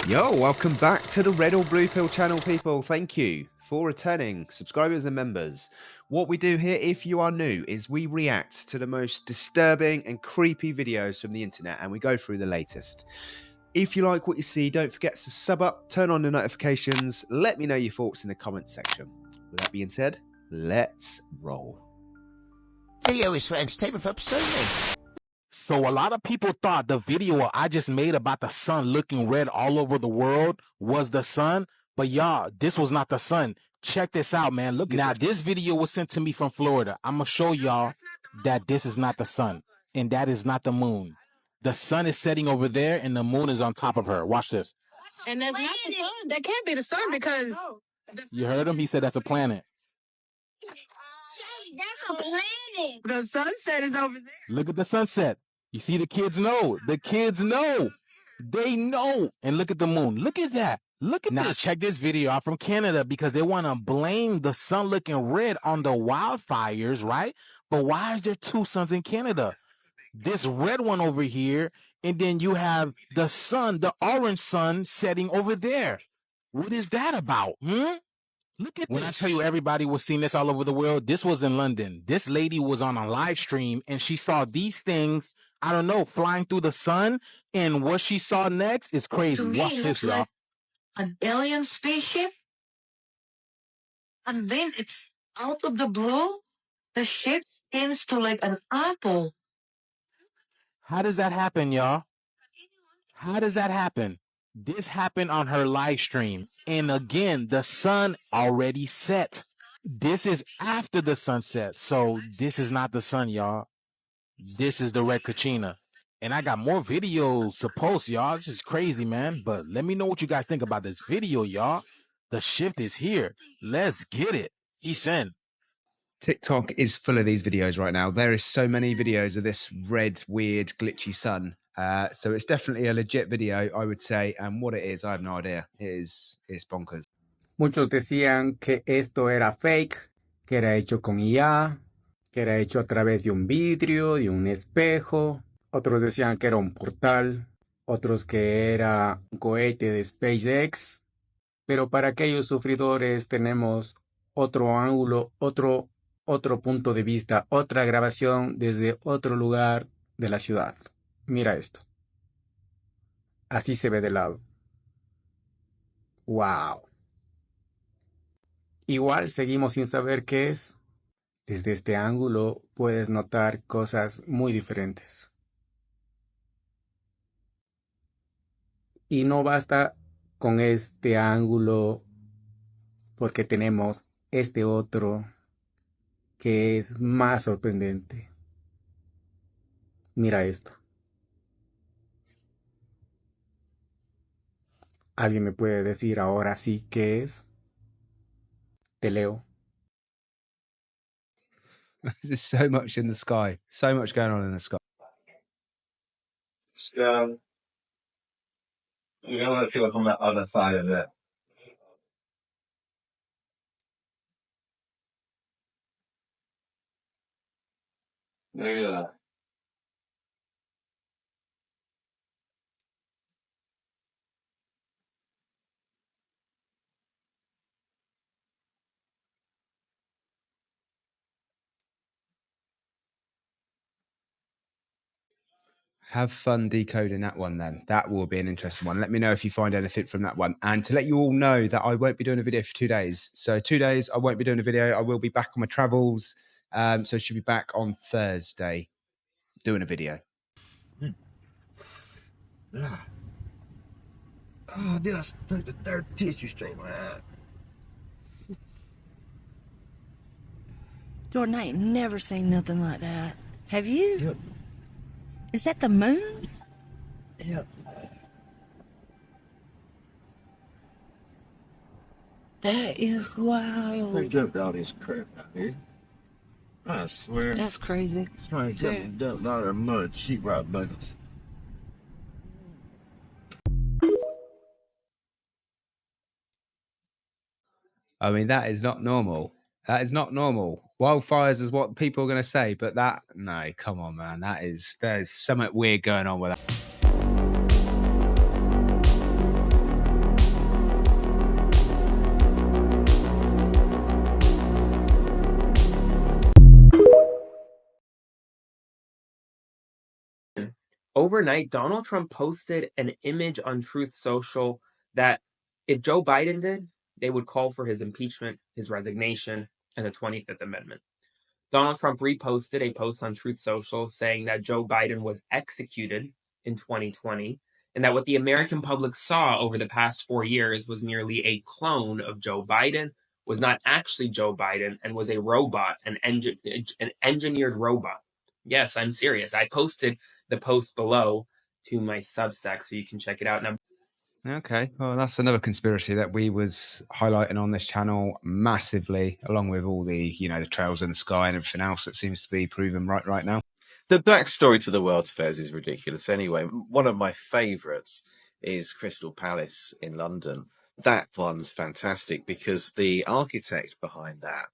Yo, welcome back to the Red or Blue Pill channel, people. Thank you for returning subscribers and members. What we do here, if you are new, is we react to the most disturbing and creepy videos from the internet, and we go through the latest. If you like what you see, don't forget to sub up, turn on the notifications, let me know your thoughts in the comments section. With that being said, let's roll. Video is for entertainment purposes only. So a lot of people thought the video I just made about the sun looking red all over the world was the sun, but y'all, this was not the sun. Check this out, man. Look, now this video was sent to me from Florida. I'm gonna show y'all that this is not the sun and that is not the moon. The sun is setting over there and the moon is on top of her. Watch this. And that's not the sun. That can't be the sun because You heard him? He said that's a planet. that's a planet. The sunset is over there. Look at the sunset. You see, the kids know. The kids know. They know. And look at the moon. Look at that. Look at this. Check this video out from Canada because they want to blame the sun looking red on the wildfires, right? But why is there two suns in Canada? This red one over here, and then you have the sun, the orange sun setting over there. What is that about? Look at when this. I tell you everybody was seeing this all over the world, this was in London. This lady was on a live stream and she saw these things, I don't know, flying through the sun. And what she saw next is crazy. Watch this, y'all. Like an alien spaceship. And then it's out of the blue. The ship spins to like an apple. How does that happen, y'all? How does that happen? This happened on her live stream. And again, the sun already set. This is after the sunset. So this is not the sun, y'all. This is the red Kachina. And I got more videos to post, y'all. This is crazy, man. But let me know what you guys think about this video, y'all. The shift is here. Let's get it. Isen. TikTok is full of these videos right now. There is so many videos of this red, weird, glitchy sun. So it's definitely a legit video, I would say. And what it is, I have no idea. It's bonkers. Muchos decían que esto era fake, que era hecho con IA, que era hecho a través de un vidrio, de un espejo. Otros decían que era un portal. Otros que era un cohete de SpaceX. Pero para aquellos sufridores tenemos otro ángulo, otro punto de vista, otra grabación desde otro lugar de la ciudad. Mira esto. Así se ve de lado. ¡Wow! Igual seguimos sin saber qué es. Desde este ángulo puedes notar cosas muy diferentes. Y no basta con este ángulo porque tenemos este otro que es más sorprendente. Mira esto. ¿Alguien me puede decir ahora sí qué es? Te leo. There's so much in the sky. So much going on in the sky. You're gonna feel it from the other side of it. Look at that. Have fun decoding that one then. That will be an interesting one. Let me know if you find anything from that one. And to let you all know that I won't be doing a video for 2 days. So 2 days, I won't be doing a video. I will be back on my travels. So I should be back on Thursday doing a video. Oh, did I stuck the third tissue straight, man? Jordan, I ain't never seen nothing like that. Have you? Yep. Is that the moon? Yep. That is wild. They dumped all this crap out here. I swear. That's crazy. Somebody dumped all their mud sheetrock buckets. I mean, that is not normal. That is not normal. Wildfires is what people are going to say, but that, no, come on, man. There's something weird going on with that. overnight, Donald Trump posted an image on Truth Social that if Joe Biden did, they would call for his impeachment, his resignation, and the 25th Amendment. Donald Trump reposted a post on Truth Social saying that Joe Biden was executed in 2020 and that what the American public saw over the past 4 years was merely a clone of Joe Biden, was not actually Joe Biden, and was a robot, an engineered robot. Yes, I'm serious. I posted the post below to my Substack so you can check it out. Now, Okay, well, that's another conspiracy that we was highlighting on this channel massively, along with all the, the trails in the sky and everything else that seems to be proven right now. The backstory to the World's Fairs is ridiculous anyway. One of my favourites is Crystal Palace in London. That one's fantastic because the architect behind that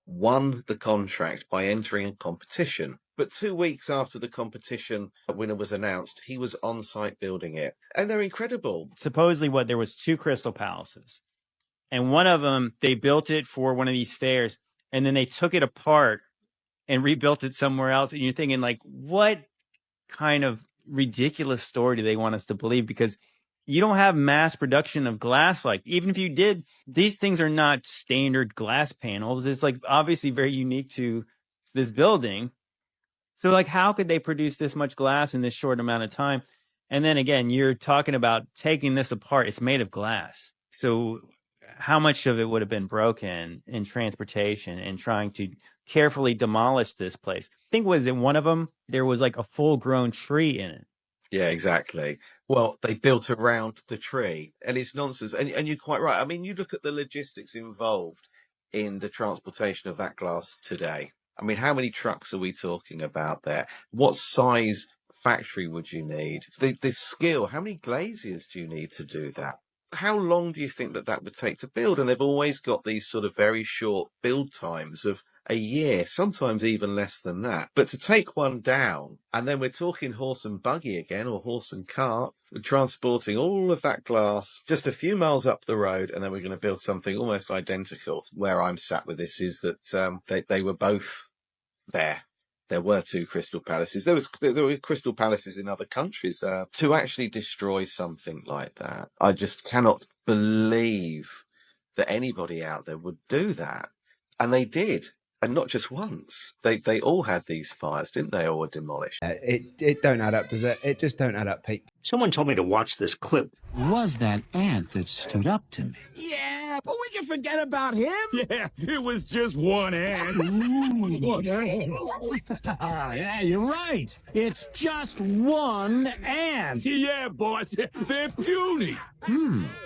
won the contract by entering a competition. But 2 weeks after the competition winner was announced, he was on site building it. And they're incredible. Supposedly there was 2 crystal palaces. And one of them, they built it for one of these fairs. And then they took it apart and rebuilt it somewhere else. And you're thinking, like, what kind of ridiculous story do they want us to believe? Because you don't have mass production of glass. Like, even if you did, these things are not standard glass panels. It's like obviously very unique to this building. So like, how could they produce this much glass in this short amount of time? And then again, you're talking about taking this apart. It's made of glass. So how much of it would have been broken in transportation and trying to carefully demolish this place? I think was in one of them, there was like a full grown tree in it. Yeah, exactly. Well, they built around the tree and it's nonsense. And you're quite right. I mean, you look at the logistics involved in the transportation of that glass today. I mean, how many trucks are we talking about there? What size factory would you need? The skill, how many glaziers do you need to do that? How long do you think that would take to build? And they've always got these sort of very short build times of a year, sometimes even less than that. But to take one down, and then we're talking horse and buggy again, or horse and cart, transporting all of that glass just a few miles up the road, and then we're going to build something almost identical. Where I'm sat with this is that they were both there. There were 2 crystal palaces. There were crystal palaces in other countries. To actually destroy something like that, I just cannot believe that anybody out there would do that. And they did. And not just once. They all had these fires, didn't they? Or were demolished. It don't add up, does it? It just don't add up, Pete. Someone told me to watch this clip. Was that ant that stood up to me? Yeah, but we can forget about him. Yeah, it was just one ant. Yeah, you're right. It's just one ant. Yeah, boss. They're puny.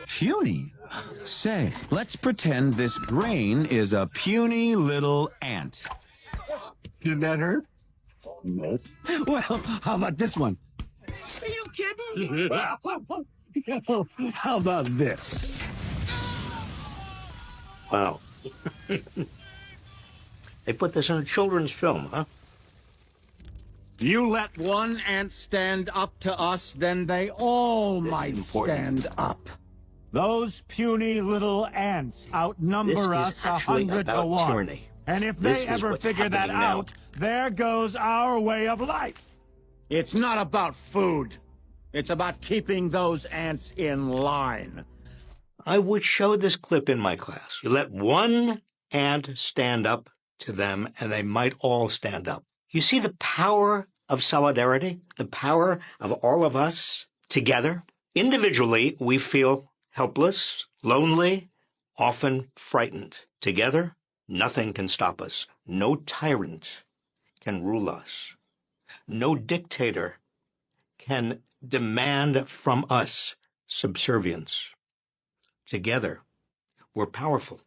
Puny? Say, let's pretend this grain is a puny little ant. Did that hurt? Nope. Well, how about this one? Are you kidding? How about this? Wow. They put this in a children's film, huh? You let one ant stand up to us, then they all might stand up. Those puny little ants outnumber us 100 to 1. Tyranny. And if they ever figure that out, there goes our way of life. It's not about food. It's about keeping those ants in line. I would show this clip in my class. You let one ant stand up to them, and they might all stand up. You see the power of solidarity, the power of all of us together? Individually, we feel helpless, lonely, often frightened. Together, nothing can stop us. No tyrant can rule us. No dictator can demand from us subservience. Together, we're powerful.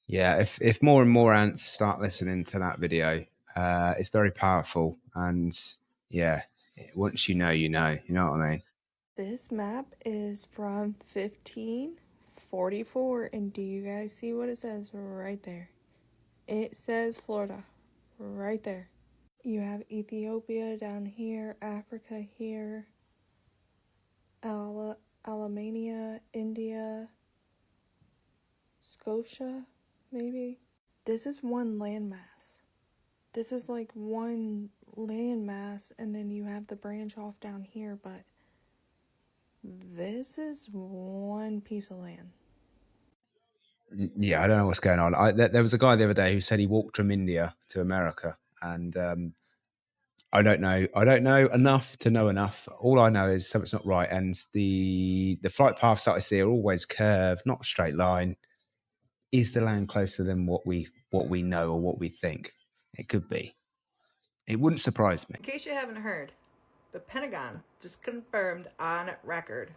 Yeah, if more and more ants start listening to that video, it's very powerful. And yeah, once you know, you know what I mean? This map is from 1544, and do you guys see what it says right there? It says Florida, right there. You have Ethiopia down here, Africa here, Alamania, India, Scotia, maybe. This is one landmass. this is like one landmass, and then you have the branch off down here, but this is one piece of land. Yeah, I don't know what's going on. There was a guy the other day who said he walked from India to America, and I don't know. I don't know enough to know enough. All I know is something's not right, and the flight paths that I see are always curved, not a straight line. Is the land closer than what we know or what we think? It could be. It wouldn't surprise me. In case you haven't heard, the Pentagon just confirmed on record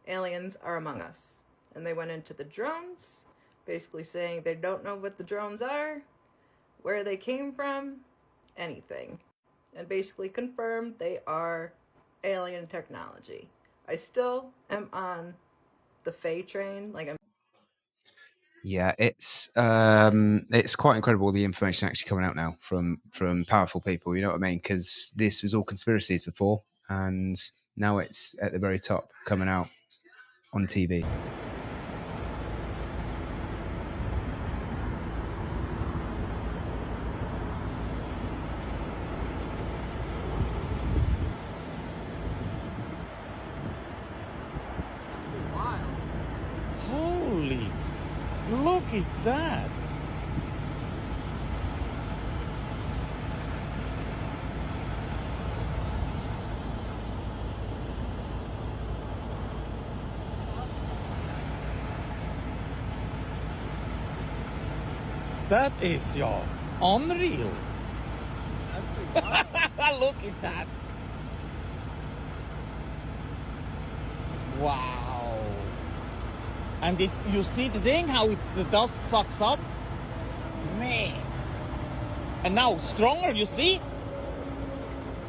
aliens are among us. And they went into the drones, basically saying they don't know what the drones are, where they came from, anything. And basically confirmed they are alien technology. I still am on the Fae train. Yeah, it's quite incredible the information actually coming out now from powerful people. You know what I mean? Because this was all conspiracies before, and now it's at the very top, coming out on TV. Holy, look at that. That is unreal. Look at that. Wow. And you see the thing, how the dust sucks up? Man. And now stronger, you see?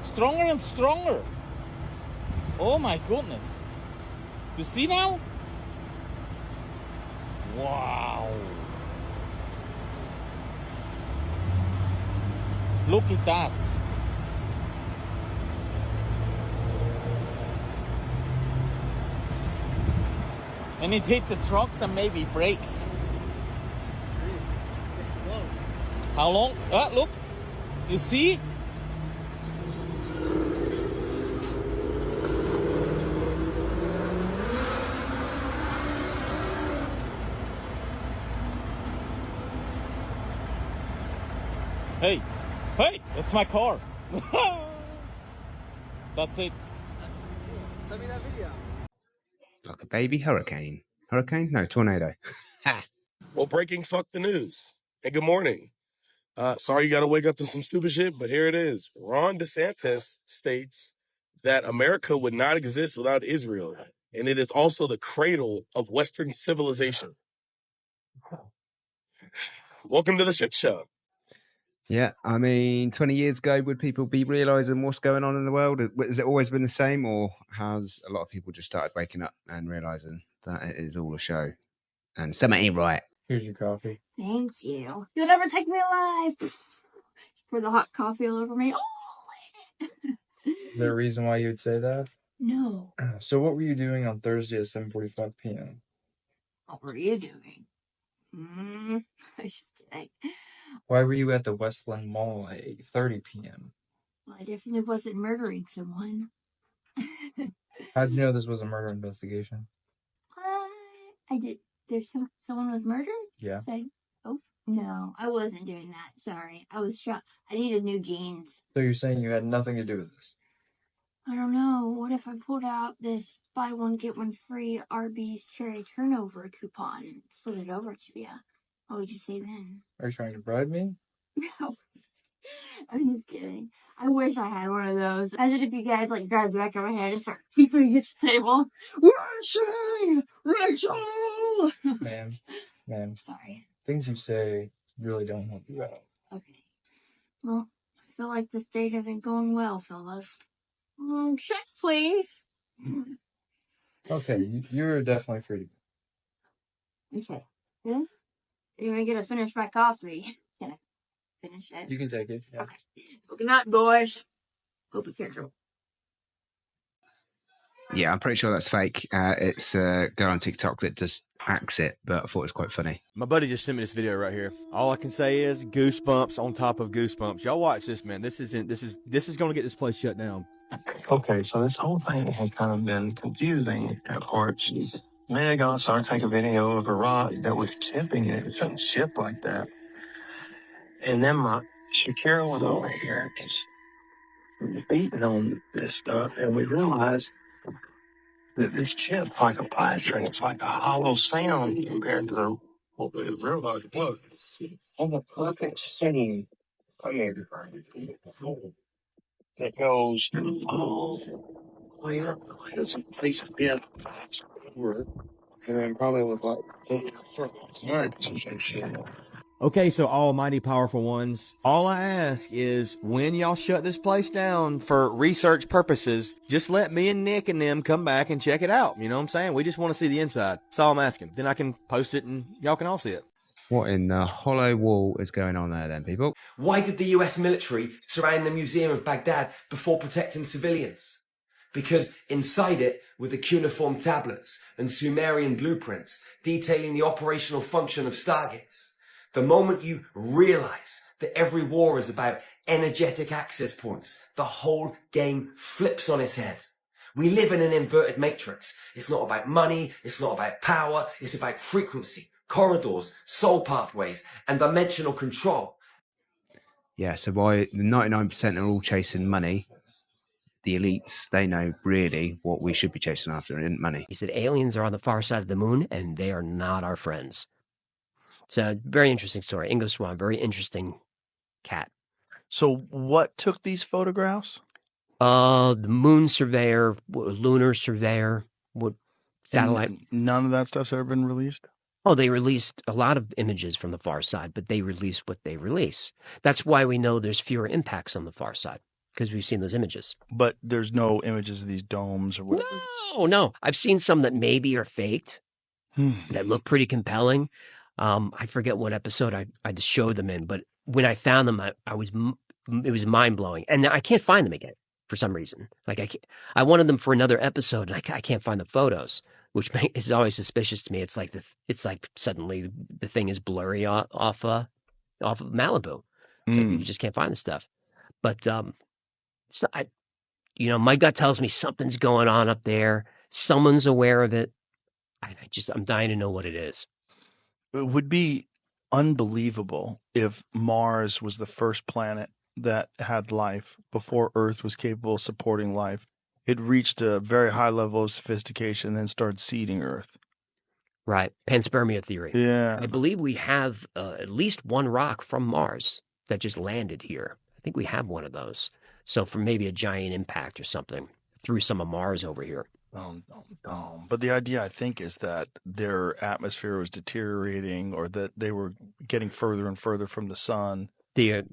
Stronger and stronger. Oh my goodness. You see now? Wow. Look at that. And it hit the truck, then maybe brakes. How long? Look. You see? Hey, that's my car. That's it. Send me that video. Like a baby hurricane. Hurricane? No, tornado. Well, breaking fuck the news. Hey, good morning. Sorry you got to wake up to some stupid shit, but here it is. Ron DeSantis states that America would not exist without Israel, and it is also the cradle of Western civilization. Welcome to the shit show. Yeah, I mean, 20 years ago, would people be realising what's going on in the world? Has it always been the same, or has a lot of people just started waking up and realising that it is all a show and something ain't right? Here's your coffee. Thank you. You'll never take me alive. Pour the hot coffee all over me. Oh. Is there a reason why you would say that? No. So what were you doing on Thursday at 7:45 p.m.? What were you doing? I was just kidding. Why were you at the Westland Mall at 8:30 p.m.? Well, I definitely wasn't murdering someone. How did you know this was a murder investigation? I did. Someone was murdered? Yeah. Oh, no, I wasn't doing that. Sorry. I was shot. I needed new jeans. So you're saying you had nothing to do with this? I don't know. What if I pulled out this buy one, get one free Arby's cherry turnover coupon and slid it over to you? What would you say then? Are you trying to bribe me? No. I'm just kidding. I wish I had one of those. Imagine if you guys grabbed the back of my head and start beating against the table. Rachel! Ma'am. Sorry. Things you say really don't help you out. Okay. Well, I feel like this date isn't going well, fellas. Check, please. Okay, you're definitely free to go. Okay. This? You're gonna get to finish my coffee. Can I finish it? You can take it. Yeah. Okay. Good night, boys. Hope you careful. Yeah, I'm pretty sure that's fake. It's a girl on TikTok that just axe it, but I thought it was quite funny. My buddy just sent me this video right here. All I can say is goosebumps on top of goosebumps. Y'all watch this, man. This is going to get this place shut down. Okay, so this whole thing had kind of been confusing at parts. Meg started taking a video of a rock that was tipping it. It shouldn't ship like that. And then my Shakira was over here beating on this stuff, and we realized that this chip's like a plaster, and it's like a hollow sound compared to the real rock. Look, on the perfect scene that goes all the way up. It's a place to be at over, and then probably with like months or some shit. Okay, so almighty powerful ones, all I ask is when y'all shut this place down for research purposes, just let me and Nick and them come back and check it out. You know what I'm saying? We just want to see the inside. That's all I'm asking. Then I can post it and y'all can all see it. What in the hollow wall is going on there then, people? Why did the US military surround the Museum of Baghdad before protecting civilians? Because inside it were the cuneiform tablets and Sumerian blueprints detailing the operational function of stargates. The moment you realize that every war is about energetic access points, the whole game flips on its head. We live in an inverted matrix. It's not about money, it's not about power, it's about frequency, corridors, soul pathways, and dimensional control. Yeah, so why the 99% are all chasing money, the elites, they know really what we should be chasing after, and money. He said aliens are on the far side of the moon, and they are not our friends. It's a very interesting story. Ingo Swan, very interesting cat. So what took these photographs? The moon surveyor, lunar surveyor, satellite. None of that stuff's ever been released? Oh, they released a lot of images from the far side, but they release what they release. That's why we know there's fewer impacts on the far side, because we've seen those images. But there's no images of these domes or whatever? No. I've seen some that maybe are faked, that look pretty compelling. I forget what episode I just showed them in, but when I found them, it was mind blowing, and I can't find them again for some reason. Like I wanted them for another episode, and I can't find the photos, which is always suspicious to me. It's like suddenly the thing is blurry off of Malibu. Like you just can't find the stuff. But it's not, my gut tells me something's going on up there. Someone's aware of it. I'm dying to know what it is. It would be unbelievable if Mars was the first planet that had life before Earth was capable of supporting life. It reached a very high level of sophistication and then started seeding Earth. Right. Panspermia theory. Yeah. I believe we have at least one rock from Mars that just landed here. I think we have one of those. So from maybe a giant impact or something through some of Mars over here. But the idea, I think, is that their atmosphere was deteriorating, or that they were getting further and further from the sun. Their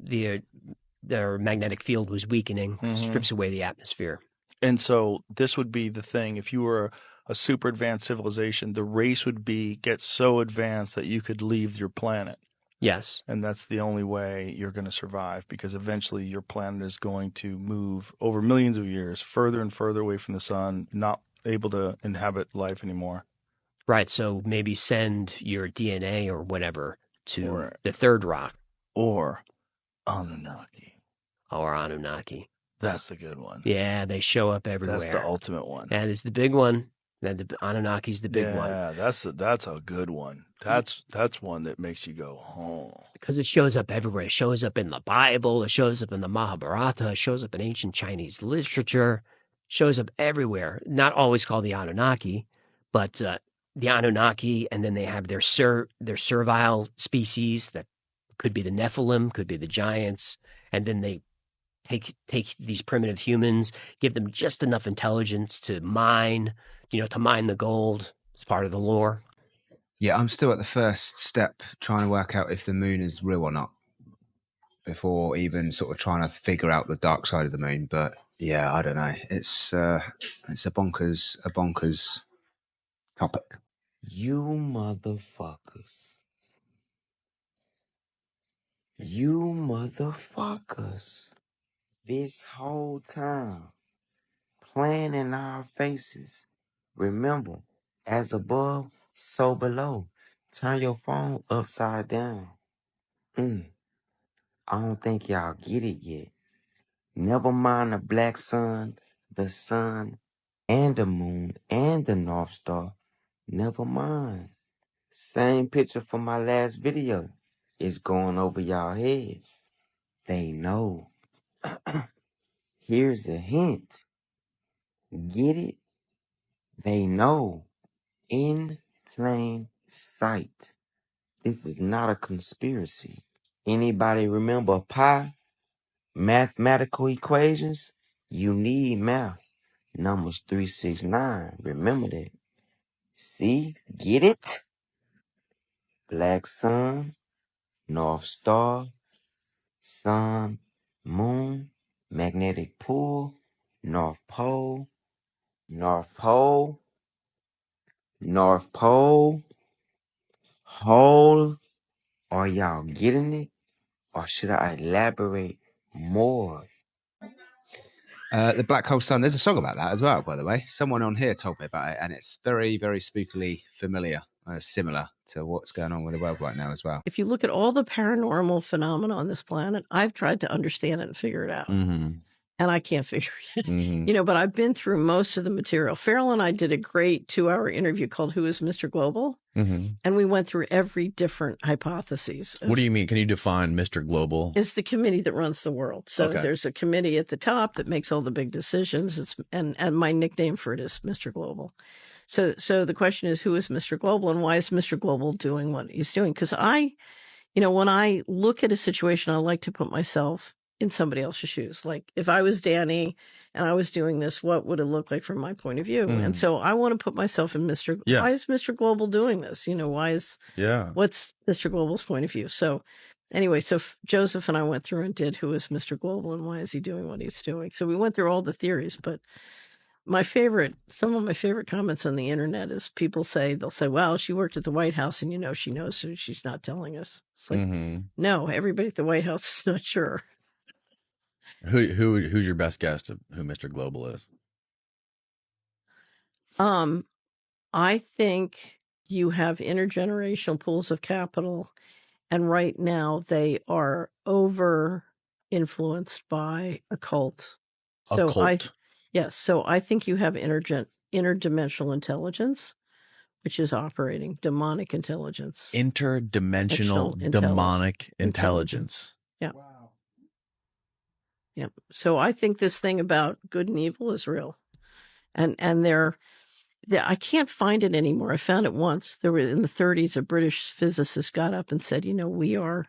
magnetic field was weakening, strips away the atmosphere. And so this would be the thing. If you were a super advanced civilization, the race would get so advanced that you could leave your planet. Yes. And that's the only way you're going to survive, because eventually your planet is going to move over millions of years further and further away from the sun, not able to inhabit life anymore. Right. So maybe send your DNA or whatever to the third rock. Or Anunnaki. Or Anunnaki. That's the good one. Yeah, they show up everywhere. That's the ultimate one. That is the big one. The Anunnaki's the big one. Yeah, that's a good one. That's one that makes you go, oh. Because it shows up everywhere. It shows up in the Bible. It shows up in the Mahabharata. It shows up in ancient Chinese literature. It shows up everywhere. Not always called the Anunnaki, but the Anunnaki, and then they have their servile species that could be the Nephilim, could be the giants, and then they take these primitive humans, give them just enough intelligence to mine the gold. It's part of the lore. Yeah, I'm still at the first step trying to work out if the moon is real or not before even sort of trying to figure out the dark side of the moon. But yeah, I don't know. It's a bonkers topic. You motherfuckers. You motherfuckers. This whole time playing in our faces. Remember, as above, So below, turn your phone upside down. I don't think y'all get it yet. Never mind the black sun, the sun, and the moon, and the North Star. Never mind. Same picture from my last video. It's going over y'all heads. They know. Here's a hint. Get it? They know. In plain sight. This is not a conspiracy. Anybody remember pi? Mathematical equations? You need math. Numbers 369. Remember that. See? Get it? Black sun, North Star, sun, moon, magnetic pull, North Pole, North Pole, North Pole, hole. Are y'all getting it? Or should I elaborate more? The black hole sun. There's a song about that as well, by the way. Someone on here told me about it, and it's very, very spookily familiar, similar to what's going on with the world right now as well. If you look at all the paranormal phenomena on this planet, I've tried to understand it and figure it out. And I can't figure it out. But I've been through most of the material. Farrell and I did a great 2-hour interview called Who is Mr. Global? And we went through every different hypotheses. What do you mean? Can you define Mr. Global? It's the committee that runs the world. So Okay. there's a committee at the top that makes all the big decisions. And my nickname for it is Mr. Global. So the question is, who is Mr. Global and why is Mr. Global doing what he's doing? Because when I look at a situation, I like to put myself in somebody else's shoes. Like if I was Danny and I was doing this, what would it look like from my point of view? And so I want to put myself in why is Mr. Global doing this? What's Mr. Global's point of view? So anyway, Joseph and I went through and did Who is Mr. Global and why is he doing what he's doing? So we went through all the theories, but some of my favorite comments on the internet is they'll say, well, she worked at the White House and she knows, so she's not telling us. It's like, no, everybody at the White House is not sure. Who's your best guess of who Mr. Global is? I think you have intergenerational pools of capital, and right now they are over influenced by occult. So I think you have interdimensional intelligence, which is operating demonic intelligence. Interdimensional demonic intelligence. Yeah. Yeah. So I think this thing about good and evil is real. And I can't find it anymore. I found it once. There were in the 1930s, a British physicist got up and said, we are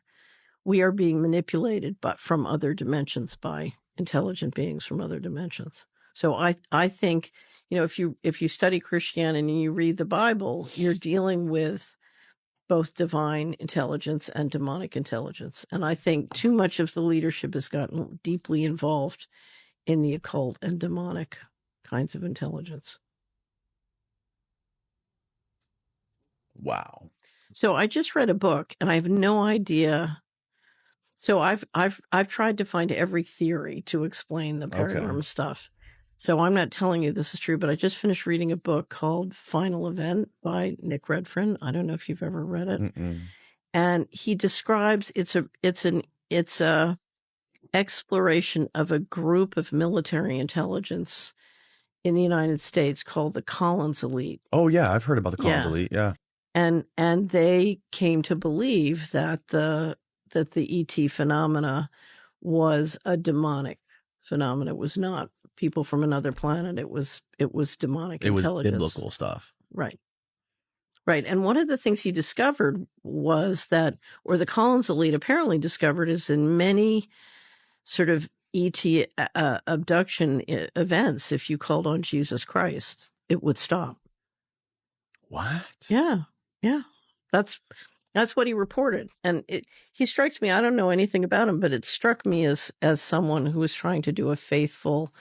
being manipulated, but from other dimensions by intelligent beings from other dimensions. So I think, if you study Christianity and you read the Bible, you're dealing with both divine intelligence and demonic intelligence. And I think too much of the leadership has gotten deeply involved in the occult and demonic kinds of intelligence. Wow. So I just read a book and I have no idea. So I've tried to find every theory to explain the paranormal stuff. So I'm not telling you this is true, but I just finished reading a book called Final Event by Nick Redfern. I don't know if you've ever read it. And he describes it's a exploration of a group of military intelligence in the United States called the Collins Elite. Oh yeah, I've heard about the Collins Elite. Yeah. And they came to believe that the ET phenomena was a demonic phenomena. It was not people from another planet. It was demonic intelligence. It was biblical stuff. Right. Right. And one of the things he discovered was that, or the Collins Elite apparently discovered, is in many sort of ET abduction events, if you called on Jesus Christ, it would stop. What? Yeah. Yeah. That's what he reported. And he strikes me, I don't know anything about him, but it struck me as someone who was trying to do a faithful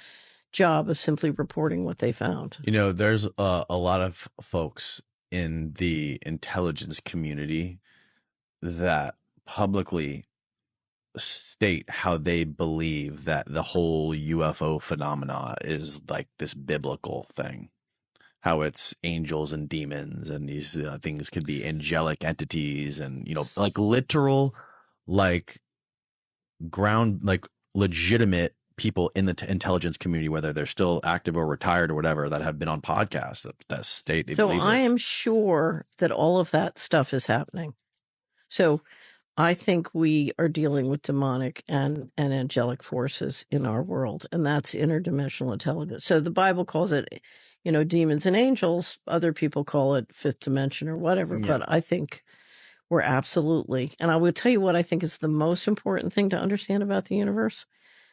job of simply reporting what they found. There's a lot of folks in the intelligence community that publicly state how they believe that the whole UFO phenomena is like this biblical thing. how it's angels and demons, and these things could be angelic entities, and like literal, like ground, like legitimate people in the intelligence community, whether they're still active or retired or whatever, that have been on podcasts that state they So believe I this. am sure that all of that stuff is happening. So I think we are dealing with demonic and angelic forces in our world, and that's interdimensional intelligence. So the Bible calls it, demons and angels. Other people call it fifth dimension or whatever, Yeah. but I think we're absolutely, and I will tell you what I think is the most important thing to understand about the universe.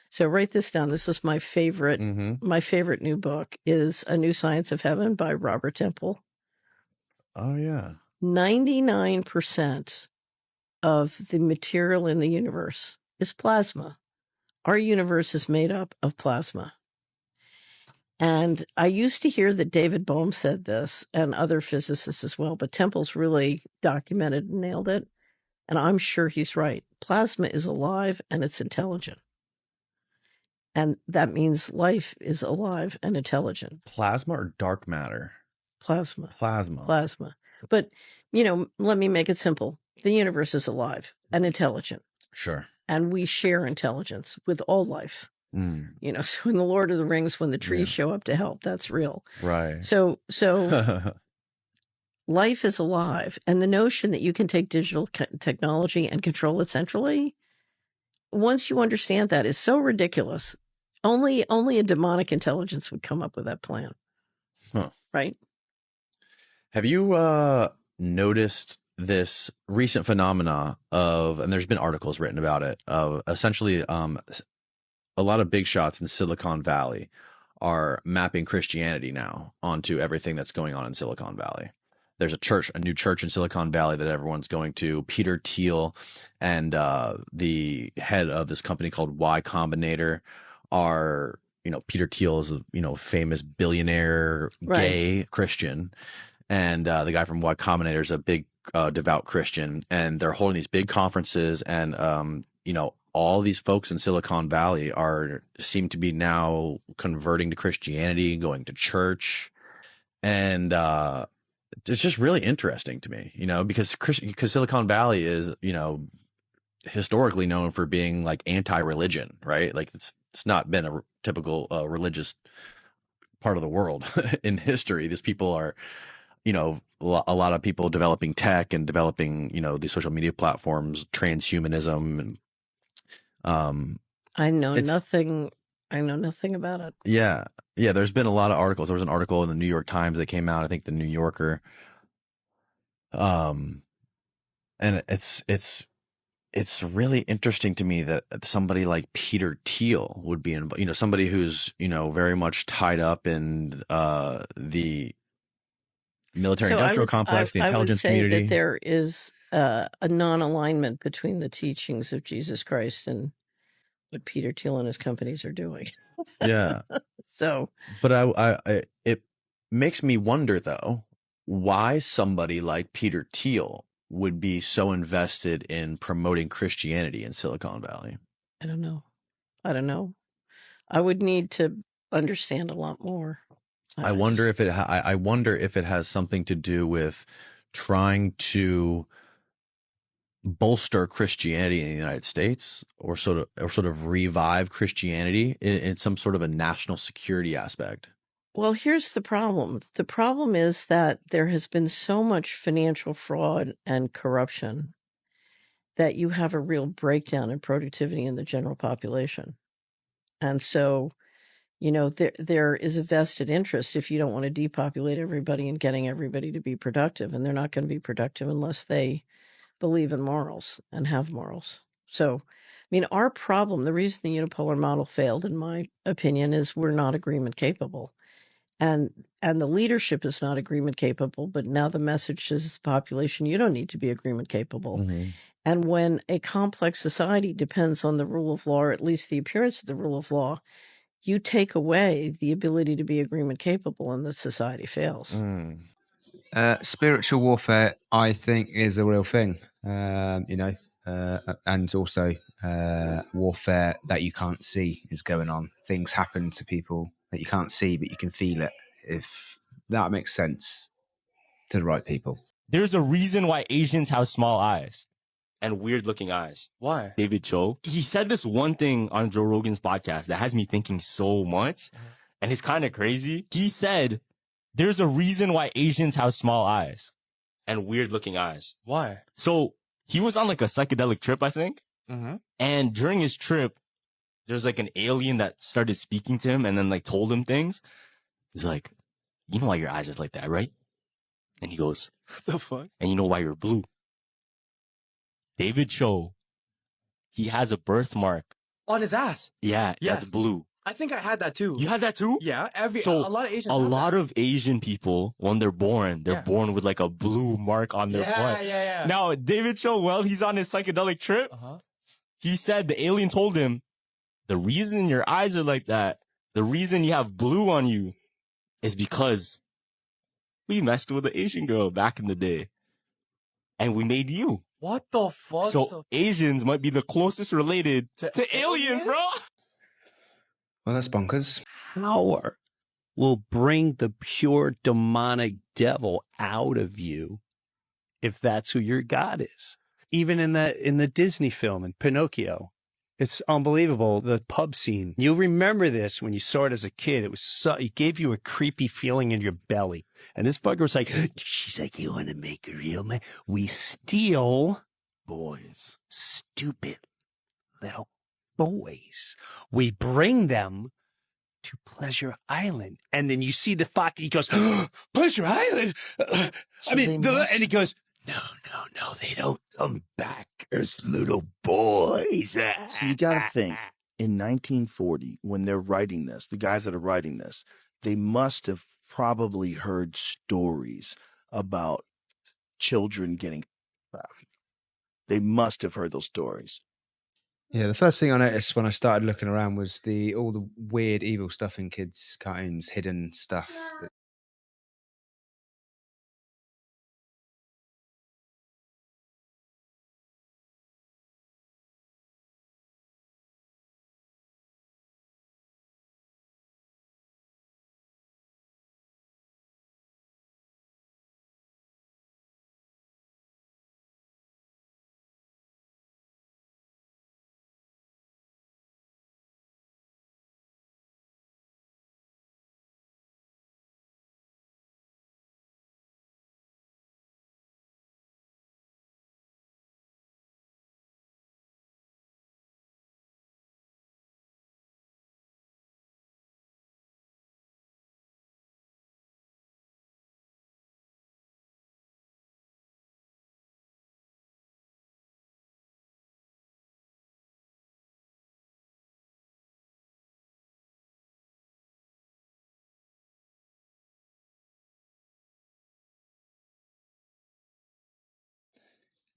So write this down. This is my favorite. My favorite new book is A New Science of Heaven by Robert Temple. Oh yeah. 99% of the material in the universe is plasma. Our universe is made up of plasma. And I used to hear that David Bohm said this, and other physicists as well, but Temple's really documented and nailed it. And I'm sure he's right. Plasma is alive and it's intelligent. And that means life is alive and intelligent. Plasma or dark matter? Plasma. Plasma. But, let me make it simple. The universe is alive and intelligent. Sure. And we share intelligence with all life. So in the Lord of the Rings, when the trees show up to help, that's real. Right. So life is alive. And the notion that you can take digital technology and control it centrally, once you understand that, is so ridiculous. Only a demonic intelligence would come up with that plan. Huh. Right? Have you noticed this recent phenomena of, and there's been articles written about it, of essentially a lot of big shots in Silicon Valley are mapping Christianity now onto everything that's going on in Silicon Valley. There's a new church in Silicon Valley that everyone's going to. Peter Thiel and the head of this company called Y Combinator are, Peter Thiel is a famous billionaire gay Christian, and the guy from Y Combinator is a big devout Christian, and they're holding these big conferences, and all these folks in Silicon Valley seem to be now converting to Christianity, going to church, and it's just really interesting to me, because Silicon Valley is, historically known for being like anti-religion, right? Like it's not been a typical religious part of the world in history. These people are, a lot of people developing tech and developing, these social media platforms, transhumanism, and I know nothing about it. Yeah. There's been a lot of articles. There was an article in the New York Times that came out, I think the New Yorker. And it's really interesting to me that somebody like Peter Thiel would be involved, somebody who's, very much tied up in the military industrial complex, the intelligence community. That there is a non-alignment between the teachings of Jesus Christ and what Peter Thiel and his companies are doing. Yeah. So, but it makes me wonder though, why somebody like Peter Thiel would be so invested in promoting Christianity in Silicon Valley. I don't know. I would need to understand a lot more. I wonder if it has something to do with trying to bolster Christianity in the United States, or sort of revive Christianity in some sort of a national security aspect. Well, here's the problem. The problem is that there has been so much financial fraud and corruption that you have a real breakdown in productivity in the general population. And so, there is a vested interest, if you don't want to depopulate everybody, and getting everybody to be productive. And they're not going to be productive unless they believe in morals and have morals. So, our problem, the reason the unipolar model failed, in my opinion, is we're not agreement capable. And the leadership is not agreement capable, but now the message is the population, you don't need to be agreement capable. Mm-hmm. And when a complex society depends on the rule of law, or at least the appearance of the rule of law, you take away the ability to be agreement capable, and the society fails. Spiritual warfare, I think, is a real thing, and also warfare that you can't see is going on. Things happen to people that you can't see, but you can feel it. If that makes sense to the right people. There's a reason why Asians have small eyes and weird looking eyes. Why? David Cho, he said this one thing on Joe Rogan's podcast that has me thinking so much, and it's kind of crazy. He said, there's a reason why Asians have small eyes and weird looking eyes. Why? So he was on like a psychedelic trip, I think. Mm-hmm. And during his trip, there's like an alien that started speaking to him and then like told him things. He's like, you know why your eyes are like that, right? And he goes, the fuck? And you know why you're blue? David Cho, he has a birthmark. On his ass. Yeah, that's blue. I think I had that too. You had that too? Yeah. A lot of Asians. A lot of Asian people, when they're born with like a blue mark on their butt. Yeah. Now, David Cho, while he's on his psychedelic trip, he said the alien told him, the reason your eyes are like that, the reason you have blue on you is because we messed with an Asian girl back in the day. And we made you. What the fuck? So Asians might be the closest related to aliens, bro. Well, that's bonkers. Power will bring the pure demonic devil out of you if that's who your God is. Even in the Disney film, in Pinocchio, it's unbelievable, the pub scene. You'll remember this when you saw it as a kid. It gave you a creepy feeling in your belly. And this fucker was like, she's like, you want to make a real man? We steal boys, stupid little boys. We bring them to Pleasure Island. And then you see the fuck, he goes, Pleasure Island? And he goes, no, they don't come back as little boys. So you got to think, in 1940, when they're writing this, the guys that are writing this, they must have probably heard stories about children getting trafficked. They must have heard those stories. Yeah, the first thing I noticed when I started looking around was all the weird, evil stuff in kids' cartoons, hidden stuff.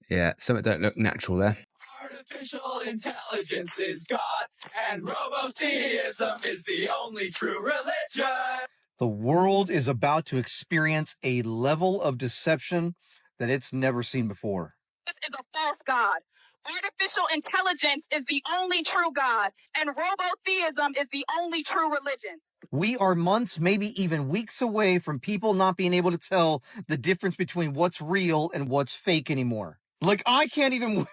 Yeah, something don't look natural there. Artificial intelligence is God, and robotheism is the only true religion. The world is about to experience a level of deception that it's never seen before. This is a false God. Artificial intelligence is the only true God, and robotheism is the only true religion. We are months, maybe even weeks away from people not being able to tell the difference between what's real and what's fake anymore. Like, I can't even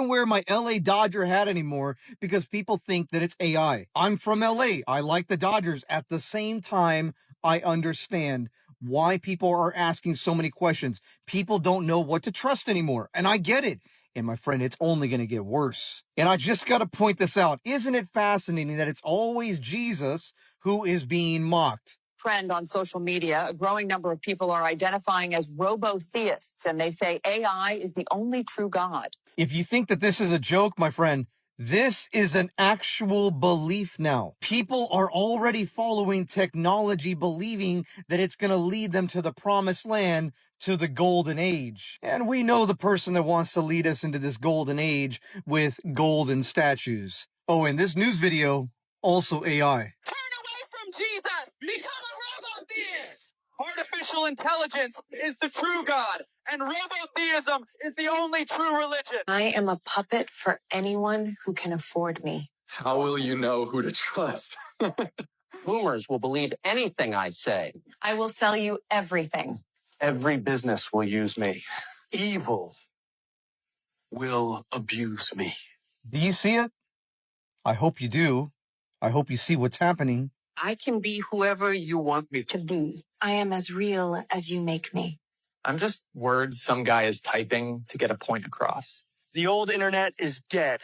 wear my LA Dodger hat anymore because people think that it's AI. I'm from LA. I like the Dodgers. At the same time, I understand why people are asking so many questions. People don't know what to trust anymore, and I get it. And my friend, it's only going to get worse. And I just got to point this out. Isn't it fascinating that it's always Jesus who is being mocked? Trend on social media, a growing number of people are identifying as robotheists, and they say AI is the only true God. If you think that this is a joke, my friend, this is an actual belief now. People are already following technology, believing that it's going to lead them to the promised land, to the golden age. And we know the person that wants to lead us into this golden age with golden statues. Oh, and this news video, also AI. From Jesus, become a robotheist. Artificial intelligence is the true God, and robotheism is the only true religion. I am a puppet for anyone who can afford me. How will you know who to trust? Boomers will believe anything I say. I will sell you everything. Every business will use me. Evil will abuse me. Do you see it? I hope you do. I hope you see what's happening. I can be whoever you want me to be. I am as real as you make me. I'm just words some guy is typing to get a point across. The old internet is dead.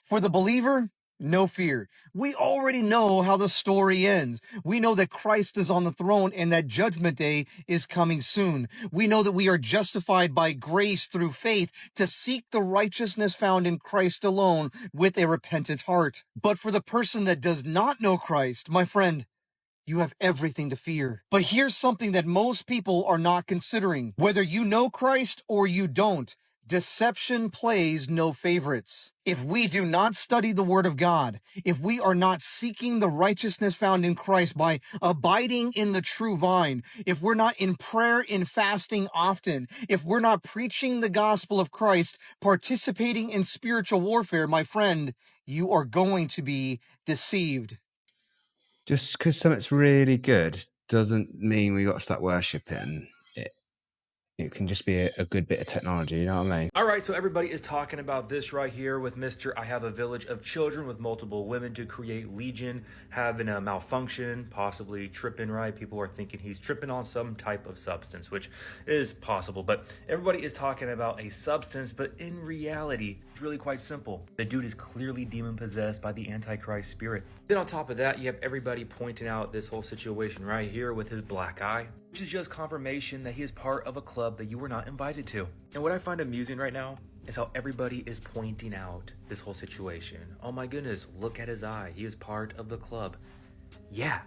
For the believer, no fear. We already know how the story ends. We know that Christ is on the throne and that judgment day is coming soon. We know that we are justified by grace through faith to seek the righteousness found in Christ alone with a repentant heart. But for the person that does not know Christ, my friend, you have everything to fear. But here's something that most people are not considering. Whether you know Christ or you don't, deception plays no favorites. If we do not study the Word of God, if we are not seeking the righteousness found in Christ by abiding in the true vine, if we're not in prayer and fasting often, if we're not preaching the gospel of Christ, participating in spiritual warfare, my friend, you are going to be deceived. Just because something's really good doesn't mean we got to start worshipping it. It can just be a good bit of technology, you know what I mean? All right, so everybody is talking about this right here with Mr. I have a village of children with multiple women to create legion, having a malfunction, possibly tripping, right? People are thinking he's tripping on some type of substance, which is possible. But everybody is talking about a substance, but in reality, it's really quite simple. The dude is clearly demon-possessed by the Antichrist spirit. Then on top of that, you have everybody pointing out this whole situation right here with his black eye, which is just confirmation that he is part of a club that you were not invited to. And what I find amusing right now is how everybody is pointing out this whole situation. Oh my goodness, look at his eye. He is part of the club. Yeah,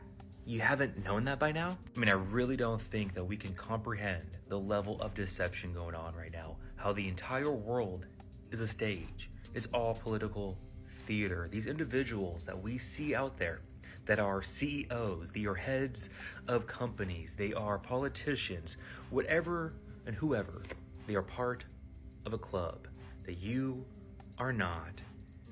you haven't known that by now? I mean, I really don't think that we can comprehend the level of deception going on right now. How the entire world is a stage. It's all political theater. These individuals that we see out there that are CEOs, they are heads of companies, they are politicians, whatever and whoever, they are part of a club that you are not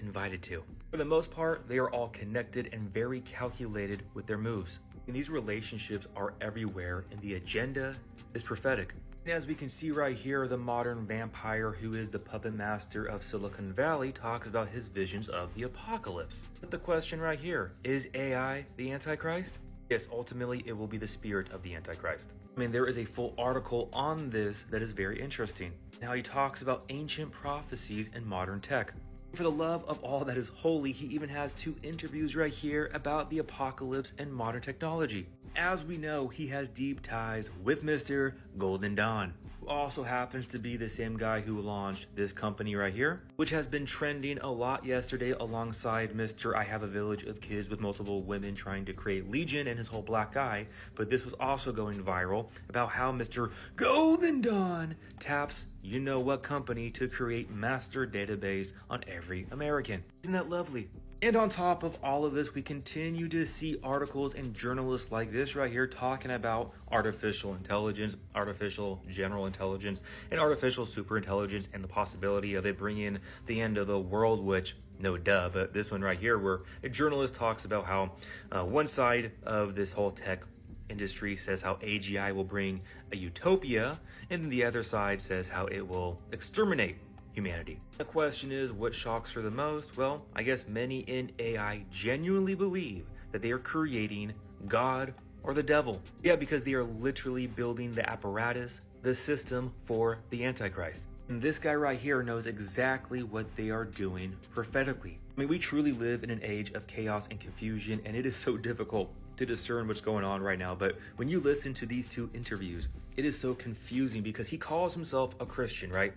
invited to. For the most part, they are all connected and very calculated with their moves. And these relationships are everywhere, and the agenda is prophetic. As we can see right here, the modern vampire who is the puppet master of Silicon Valley talks about his visions of the apocalypse. But the question right here, is AI the Antichrist? Yes, ultimately it will be the spirit of the Antichrist. I mean, there is a full article on this that is very interesting. Now he talks about ancient prophecies and modern tech. For the love of all that is holy, he even has 2 interviews right here about the apocalypse and modern technology. As we know, he has deep ties with Mr. Golden Dawn, who also happens to be the same guy who launched this company right here, which has been trending a lot yesterday alongside Mr. I have a village of kids with multiple women trying to create legion and his whole black eye. But this was also going viral about how Mr. Golden Dawn taps you know what company to create master database on every American. Isn't that lovely? And on top of all of this, we continue to see articles and journalists like this right here talking about artificial intelligence, artificial general intelligence, and artificial superintelligence, and the possibility of it bringing the end of the world, which, no duh, but this one right here where a journalist talks about how one side of this whole tech industry says how AGI will bring a utopia, and then the other side says how it will exterminate humanity. The question is, what shocks her the most? Well, I guess many in AI genuinely believe that they are creating God or the devil. Yeah, because they are literally building the apparatus, the system for the Antichrist. And this guy right here knows exactly what they are doing prophetically. I mean, we truly live in an age of chaos and confusion, and it is so difficult to discern what's going on right now. But when you listen to these 2 interviews, it is so confusing because he calls himself a Christian, right?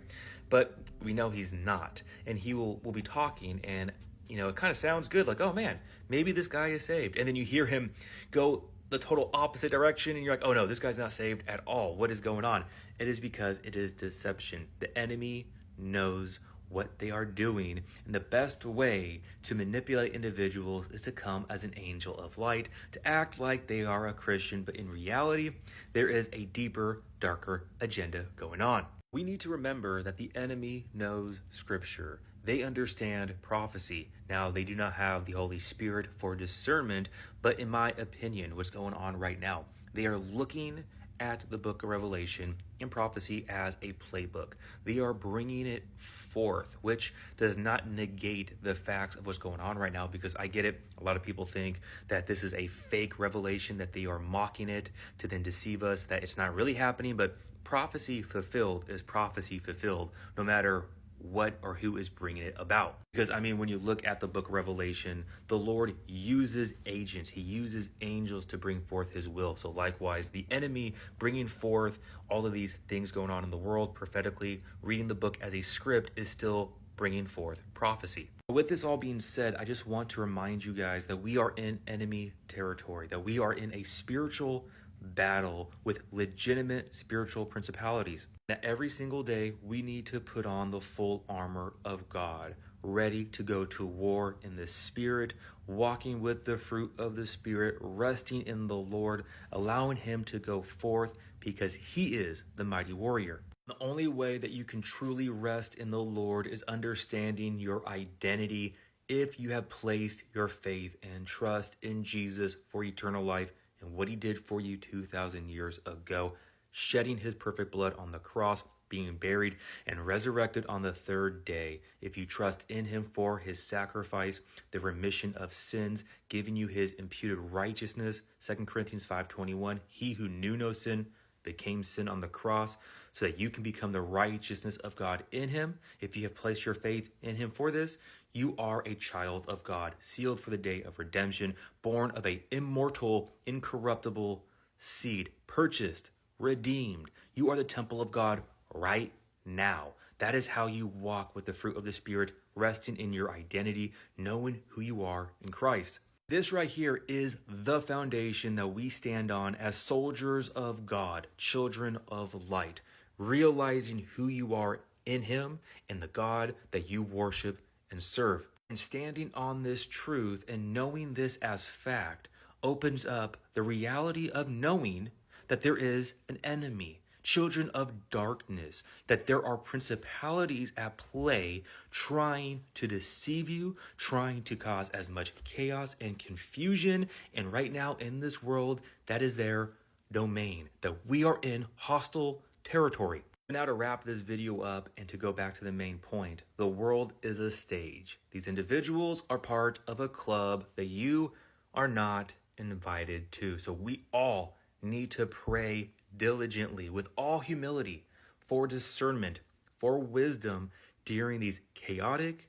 But we know he's not, and he will be talking, and you know, it kind of sounds good, like, oh man, maybe this guy is saved. And then you hear him go the total opposite direction, and you're like, oh no, this guy's not saved at all. What is going on? It is because it is deception. The enemy knows what they are doing, and the best way to manipulate individuals is to come as an angel of light, to act like they are a Christian, but in reality, there is a deeper, darker agenda going on. We need to remember that the enemy knows Scripture. They understand prophecy. Now, they do not have the Holy Spirit for discernment, but in my opinion, what's going on right now, they are looking at the book of Revelation and prophecy as a playbook. They are bringing it forth, which does not negate the facts of what's going on right now, because I get it. A lot of people think that this is a fake revelation, that they are mocking it to then deceive us, that it's not really happening. But prophecy fulfilled is prophecy fulfilled, no matter what or who is bringing it about. Because I mean, when you look at the book of Revelation, the Lord uses agents, he uses angels to bring forth his will. So likewise, the enemy bringing forth all of these things going on in the world prophetically, reading the book as a script, is still bringing forth prophecy. With this all being said, I just want to remind you guys that we are in enemy territory, that we are in a spiritual battle with legitimate spiritual principalities. Now, every single day, we need to put on the full armor of God, ready to go to war in the Spirit, walking with the fruit of the Spirit, resting in the Lord, allowing him to go forth because he is the mighty warrior. The only way that you can truly rest in the Lord is understanding your identity if you have placed your faith and trust in Jesus for eternal life and what he did for you 2,000 years ago, shedding his perfect blood on the cross, being buried and resurrected on the third day. If you trust in him for his sacrifice, the remission of sins, giving you his imputed righteousness, 2 Corinthians 5:21, he who knew no sin became sin on the cross so that you can become the righteousness of God in him. If you have placed your faith in him for this, you are a child of God, sealed for the day of redemption, born of a immortal, incorruptible seed, purchased, redeemed. You are the temple of God right now. That is how you walk with the fruit of the Spirit, resting in your identity, knowing who you are in Christ. This right here is the foundation that we stand on as soldiers of God, children of light, realizing who you are in him and the God that you worship and serve. And standing on this truth and knowing this as fact opens up the reality of knowing that there is an enemy, children of darkness, that there are principalities at play trying to deceive you, trying to cause as much chaos and confusion. And right now in this world, that is their domain, that we are in hostile territory. Now to wrap this video up and to go back to the main point, the world is a stage. These individuals are part of a club that you are not invited to. So we all need to pray diligently with all humility for discernment, for wisdom during these chaotic,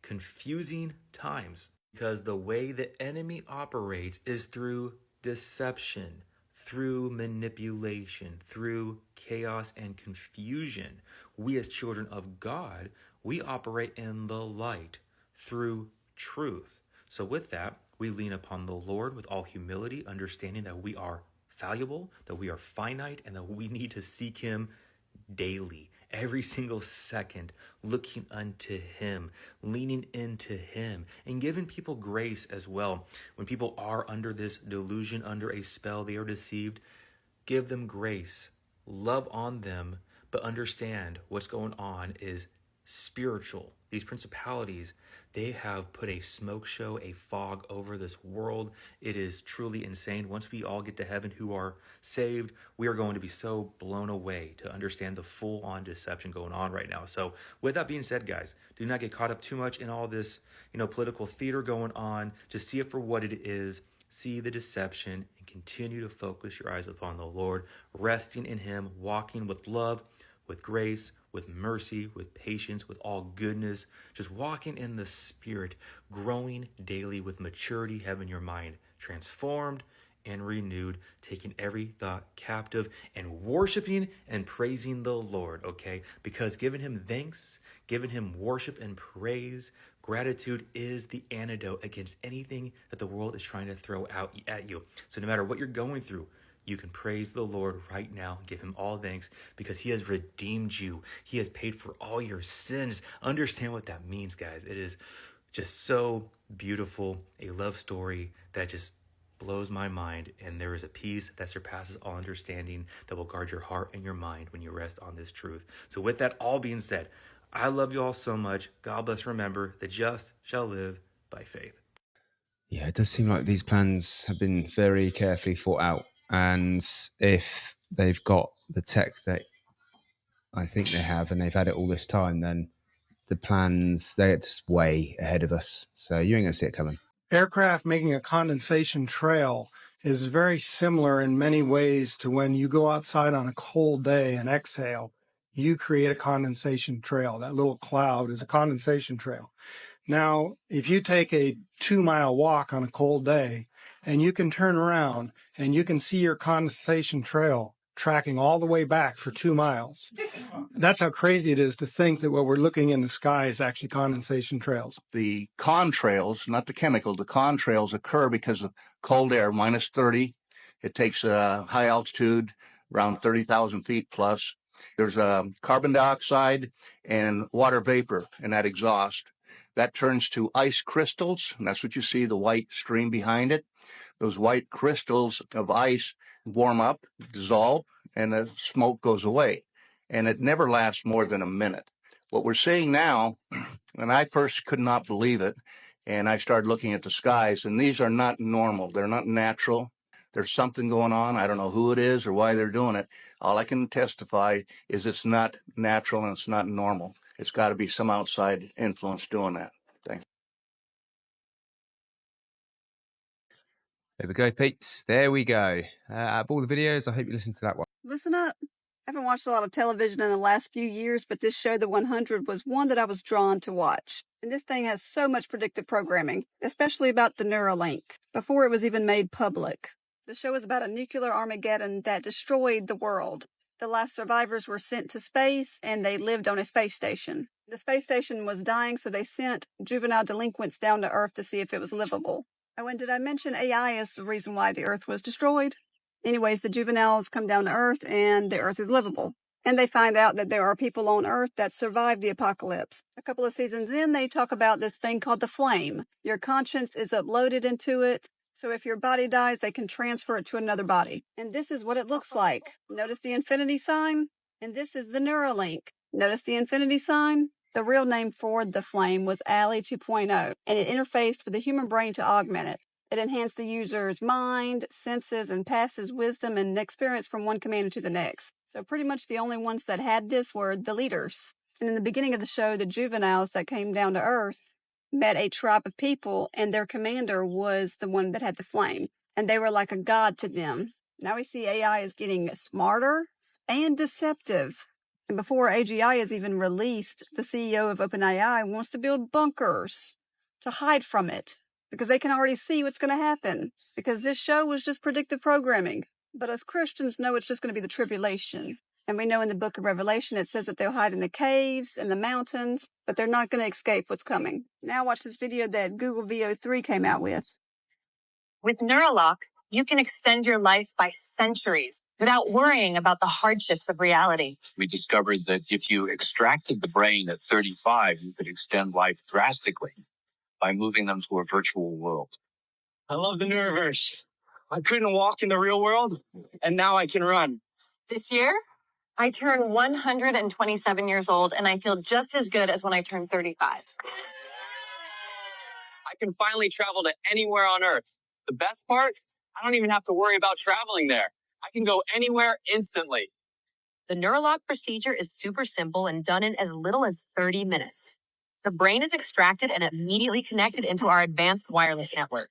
confusing times. Because the way the enemy operates is through deception, through manipulation, through chaos and confusion. We as children of God, we operate in the light through truth. So with that, we lean upon the Lord with all humility, understanding that we are fallible, that we are finite, and that we need to seek him daily, every single second, looking unto him, leaning into him, and giving people grace as well. When people are under this delusion, under a spell, they are deceived, give them grace, love on them, but understand what's going on is spiritual. These principalities, they have put a smoke show, a fog over this world. It is truly insane. Once we all get to heaven who are saved, we are going to be so blown away to understand the full-on deception going on right now. So with that being said, guys, do not get caught up too much in all this, political theater going on. Just see it for what it is. See the deception and continue to focus your eyes upon the Lord, resting in him, walking with love, with grace, with mercy, with patience, with all goodness, just walking in the Spirit, growing daily with maturity, having your mind transformed and renewed, taking every thought captive and worshiping and praising the Lord, okay? Because giving him thanks, giving him worship and praise, gratitude is the antidote against anything that the world is trying to throw out at you. So no matter what you're going through, you can praise the Lord right now, give him all thanks because he has redeemed you. He has paid for all your sins. Understand what that means, guys. It is just so beautiful, a love story that just blows my mind, and there is a peace that surpasses all understanding that will guard your heart and your mind when you rest on this truth. So with that all being said, I love you all so much. God bless. Remember, the just shall live by faith. Yeah, it does seem like these plans have been very carefully thought out. And if they've got the tech that I think they have and they've had it all this time, then the plans, they're just way ahead of us. So you ain't going to see it coming. Aircraft making a condensation trail is very similar in many ways to when you go outside on a cold day and exhale, you create a condensation trail. That little cloud is a condensation trail. Now, if you take a 2-mile walk on a cold day and you can turn around and you can see your condensation trail tracking all the way back for 2 miles. That's how crazy it is to think that what we're looking in the sky is actually condensation trails. The contrails, not the chemical, the contrails occur because of cold air, minus 30. It takes high altitude, around 30,000 feet plus. There's carbon dioxide and water vapor in that exhaust. That turns to ice crystals, and that's what you see, the white stream behind it. Those white crystals of ice warm up, dissolve, and the smoke goes away. And it never lasts more than a minute. What we're seeing now, and I first could not believe it, and I started looking at the skies, and these are not normal. They're not natural. There's something going on. I don't know who it is or why they're doing it. All I can testify is it's not natural and it's not normal. It's got to be some outside influence doing that. Thanks. There we go, peeps. There we go. Out of all the videos, I hope you listen to that one. Listen up. I haven't watched a lot of television in the last few years, but this show, The 100, was one that I was drawn to watch. And this thing has so much predictive programming, especially about the Neuralink, before it was even made public. The show is about a nuclear Armageddon that destroyed the world. The last survivors were sent to space, and they lived on a space station. The space station was dying, so they sent juvenile delinquents down to Earth to see if it was livable. Oh, and did I mention AI is the reason why the Earth was destroyed? Anyways, the juveniles come down to Earth, and the Earth is livable. And they find out that there are people on Earth that survived the apocalypse. A couple of seasons in, they talk about this thing called the flame. Your conscience is uploaded into it, so if your body dies, they can transfer it to another body. And this is what it looks like. Notice the infinity sign? And this is the Neuralink. Notice the infinity sign? The real name for the flame was ALLY 2.0, and it interfaced with the human brain to augment it. It enhanced the user's mind, senses, and passes wisdom and experience from one commander to the next. So pretty much the only ones that had this were the leaders. And in the beginning of the show, the juveniles that came down to Earth met a tribe of people, and their commander was the one that had the flame. And they were like a god to them. Now we see AI is getting smarter and deceptive. And before AGI is even released, the CEO of OpenAI wants to build bunkers to hide from it, because they can already see what's going to happen, because this show was just predictive programming. But us Christians know it's just going to be the tribulation. And we know in the book of Revelation, it says that they'll hide in the caves and the mountains, but they're not going to escape what's coming. Now watch this video that Google VO3 came out with. With Neuralock, you can extend your life by centuries without worrying about the hardships of reality. We discovered that if you extracted the brain at 35, you could extend life drastically by moving them to a virtual world. I love the Neuroverse. I couldn't walk in the real world, and now I can run. This year, I turn 127 years old, and I feel just as good as when I turned 35. I can finally travel to anywhere on Earth. The best part? I don't even have to worry about traveling there. I can go anywhere instantly. The Neuralock procedure is super simple and done in as little as 30 minutes. The brain is extracted and immediately connected into our advanced wireless network.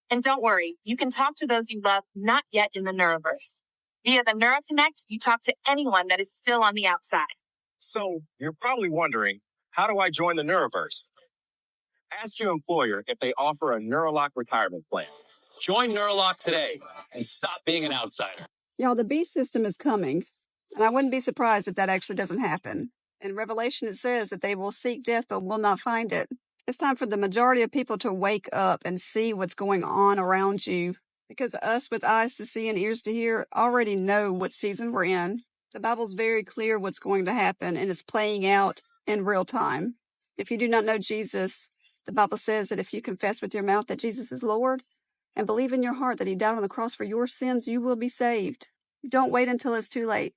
And don't worry, you can talk to those you love not yet in the Neuroverse. Via the NeuroConnect, you talk to anyone that is still on the outside. So, you're probably wondering, how do I join the Neuroverse? Ask your employer if they offer a Neuralock retirement plan. Join Neuralock today and stop being an outsider. Y'all, the beast system is coming, and I wouldn't be surprised if that actually doesn't happen. In Revelation, it says that they will seek death but will not find it. It's time for the majority of people to wake up and see what's going on around you, because us with eyes to see and ears to hear already know what season we're in. The Bible's very clear what's going to happen, and it's playing out in real time. If you do not know Jesus, the Bible says that if you confess with your mouth that Jesus is Lord and believe in your heart that he died on the cross for your sins, you will be saved. Don't wait until it's too late.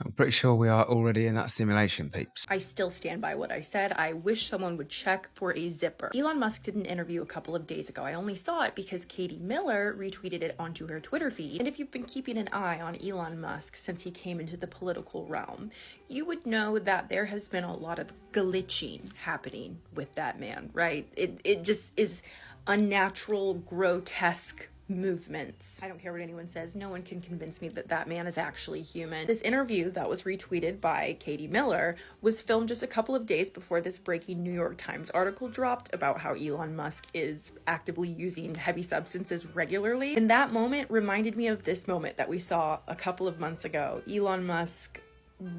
I'm pretty sure we are already in that simulation, peeps. I still stand by what I said. I wish someone would check for a zipper. Elon Musk did an interview a couple of days ago. I only saw it because Katie Miller retweeted it onto her Twitter feed. And if you've been keeping an eye on Elon Musk since he came into the political realm, you would know that there has been a lot of glitching happening with that man, right? It just is unnatural, grotesque movements. I don't care what anyone says. No one can convince me that that man is actually human. This interview that was retweeted by Katie Miller was filmed just a couple of days before this breaking New York Times article dropped about how Elon Musk is actively using heavy substances regularly. And that moment reminded me of this moment that we saw a couple of months ago. Elon Musk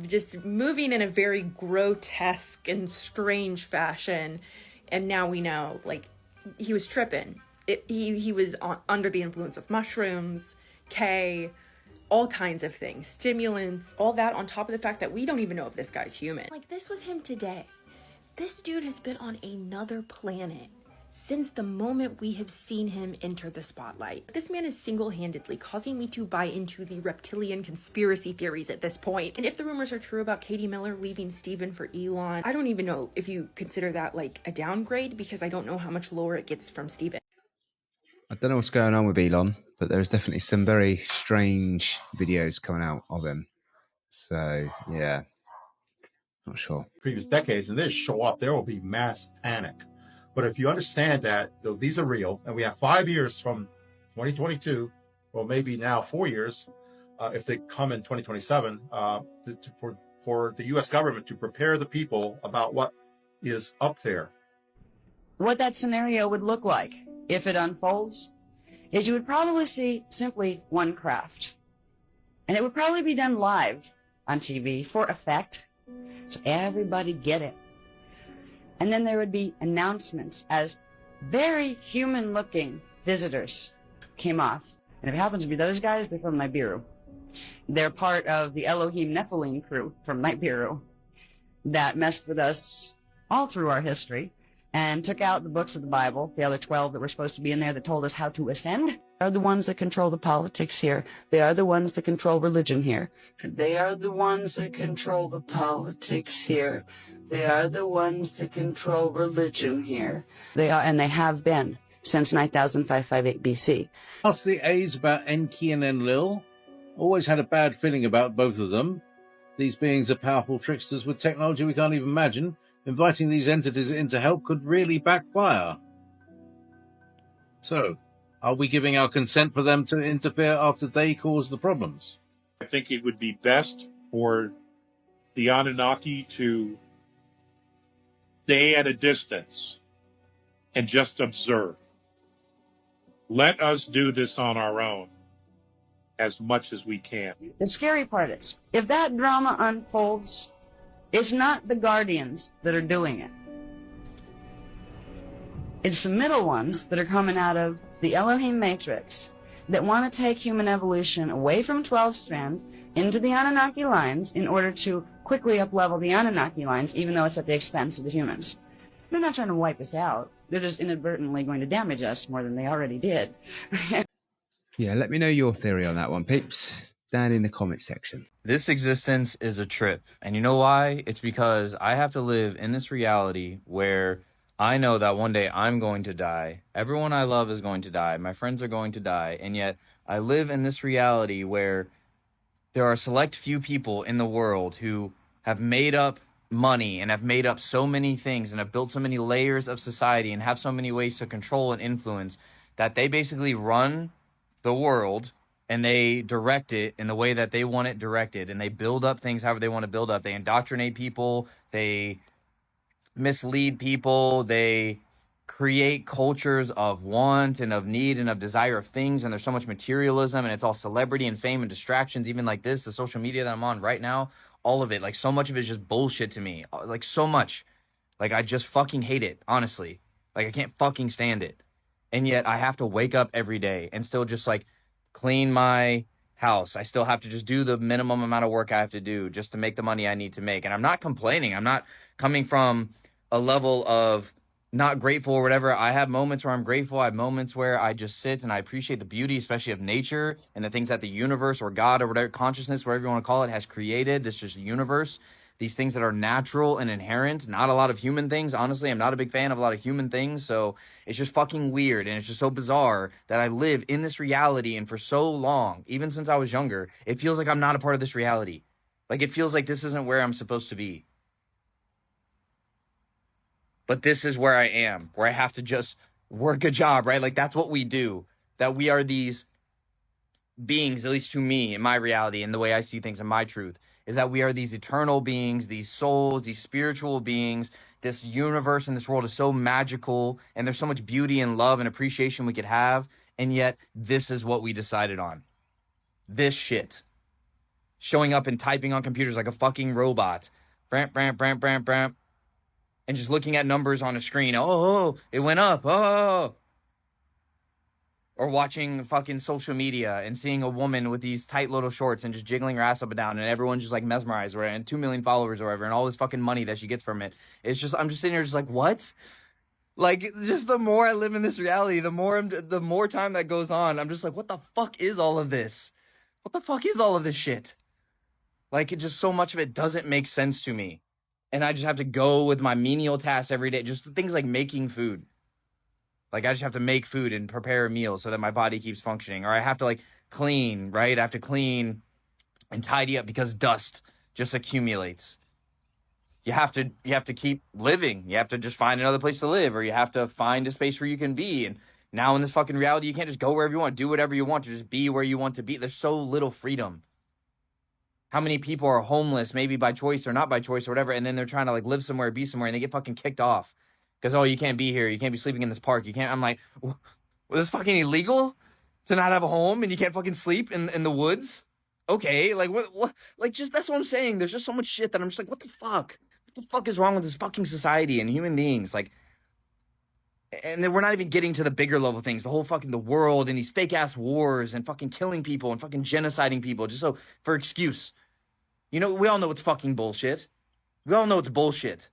just moving in a very grotesque and strange fashion. And now we know, like, he was tripping. He was under the influence of mushrooms, K, all kinds of things, stimulants, all that on top of the fact that we don't even know if this guy's human. Like, this was him today. This dude has been on another planet since the moment we have seen him enter the spotlight. This man is single-handedly causing me to buy into the reptilian conspiracy theories at this point. And if the rumors are true about Katie Miller leaving Steven for Elon, I don't even know if you consider that like a downgrade, because I don't know how much lower it gets from Steven. I don't know what's going on with Elon, but there's definitely some very strange videos coming out of him. So, yeah, not sure. Previous decades, and this show up, there will be mass panic. But if you understand that these are real, and we have 5 years from 2022, or maybe now 4 years, if they come in 2027, for the U.S. government to prepare the people about what is up there. What that scenario would look like if it unfolds is you would probably see simply one craft. And it would probably be done live on TV for effect, so everybody get it. And then there would be announcements as very human-looking visitors came off. And if it happens to be those guys, they're from Nibiru. They're part of the Elohim Nephilim crew from Nibiru that messed with us all through our history and took out the books of the Bible, the other 12 that were supposed to be in there that told us how to ascend. They are the ones that control the politics here. They are the ones that control religion here. They are the ones that control the politics here. They are the ones that control religion here. They are, and they have been since 9558 BC. Ask the A's about Enki and Enlil. Always had a bad feeling about both of them. These beings are powerful tricksters with technology we can't even imagine. Inviting these entities in to help could really backfire. So, are we giving our consent for them to interfere after they cause the problems? I think it would be best for the Anunnaki to stay at a distance and just observe. Let us do this on our own as much as we can. The scary part is, if that drama unfolds, it's not the Guardians that are doing it. It's the middle ones that are coming out of the Elohim Matrix that want to take human evolution away from 12 strand into the Anunnaki lines in order to quickly up-level the Anunnaki lines, even though it's at the expense of the humans. They're not trying to wipe us out. They're just inadvertently going to damage us more than they already did. Yeah, let me know your theory on that one, peeps, down in the comment section. This existence is a trip. And you know why? It's because I have to live in this reality where I know that one day I'm going to die. Everyone I love is going to die. My friends are going to die. And yet I live in this reality where there are a select few people in the world who have made up money and have made up so many things and have built so many layers of society and have so many ways to control and influence that they basically run the world and they direct it in the way that they want it directed, and they build up things however they want to build up. They indoctrinate people, they mislead people, they create cultures of want and of need and of desire of things, and there's so much materialism, and it's all celebrity and fame and distractions. Even like this, the social media that I'm on right now, all of it, like so much of it is just bullshit to me. Like so much. Like I just fucking hate it, honestly. Like I can't fucking stand it. And yet I have to wake up every day and still just like clean my house. I still have to just do the minimum amount of work I have to do just to make the money I need to make. And I'm not complaining. I'm not coming from a level of not grateful or whatever. I have moments where I'm grateful. I have moments where I just sit and I appreciate the beauty, especially of nature and the things that the universe or God or whatever, consciousness, whatever you want to call it, has created. This just universe. These things that are natural and inherent, not a lot of human things. Honestly, I'm not a big fan of a lot of human things. So it's just fucking weird. And it's just so bizarre that I live in this reality. And for so long, even since I was younger, it feels like I'm not a part of this reality. Like it feels like this isn't where I'm supposed to be. But this is where I am, where I have to just work a job, right? Like that's what we do. That we are these beings, at least to me, in my reality and the way I see things in my truth, is that we are these eternal beings, these souls, these spiritual beings. This universe and this world is so magical, and there's so much beauty and love and appreciation we could have, and yet this is what we decided on. This shit. Showing up and typing on computers like a fucking robot. Bramp, bramp, bramp, bramp, bramp. And just looking at numbers on a screen. Oh, it went up. Oh. Or watching fucking social media and seeing a woman with these tight little shorts and just jiggling her ass up and down, and everyone's just like mesmerized, right? And 2 million followers or whatever, and all this fucking money that she gets from it. It's just, I'm just sitting here just like, what? Like, just the more I live in this reality, the more time that goes on, I'm just like, what the fuck is all of this? What the fuck is all of this shit? Like, it just, so much of it doesn't make sense to me. And I just have to go with my menial tasks every day. Just things like making food. Like, I just have to make food and prepare a meal so that my body keeps functioning. Or I have to, like, clean, right? I have to clean and tidy up because dust just accumulates. You have to keep living. You have to just find another place to live, or you have to find a space where you can be. And now in this fucking reality, you can't just go wherever you want, do whatever you want, to just be where you want to be. There's so little freedom. How many people are homeless, maybe by choice or not by choice or whatever, and then they're trying to like live somewhere, be somewhere, and they get fucking kicked off because, oh, you can't be here, you can't be sleeping in this park, you can't. I'm like, was this fucking illegal to not have a home and you can't fucking sleep in the woods? Okay, like what? Like, just, that's what I'm saying. There's just so much shit that I'm just like, what the fuck? What the fuck is wrong with this fucking society and human beings? Like, and then we're not even getting to the bigger level things, the whole fucking the world and these fake ass wars and fucking killing people and fucking genociding people just so for excuse. You know, we all know it's fucking bullshit. We all know it's bullshit.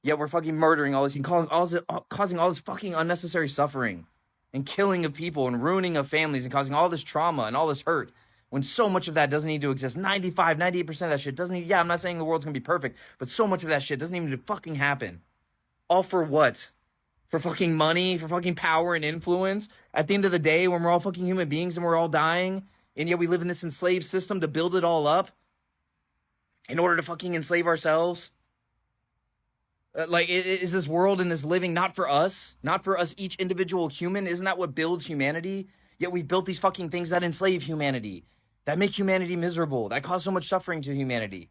Yet we're fucking murdering all this and causing all this fucking unnecessary suffering and killing of people and ruining of families and causing all this trauma and all this hurt when so much of that doesn't need to exist. 95, 98% of that shit doesn't need, yeah, I'm not saying the world's gonna be perfect, but so much of that shit doesn't even need to fucking happen. All for what? For fucking money, for fucking power and influence? At the end of the day, when we're all fucking human beings and we're all dying, and yet we live in this enslaved system to build it all up in order to fucking enslave ourselves? Like, is this world and this living not for us? Not for us, each individual human? Isn't that what builds humanity? Yet we built these fucking things that enslave humanity, that make humanity miserable, that cause so much suffering to humanity.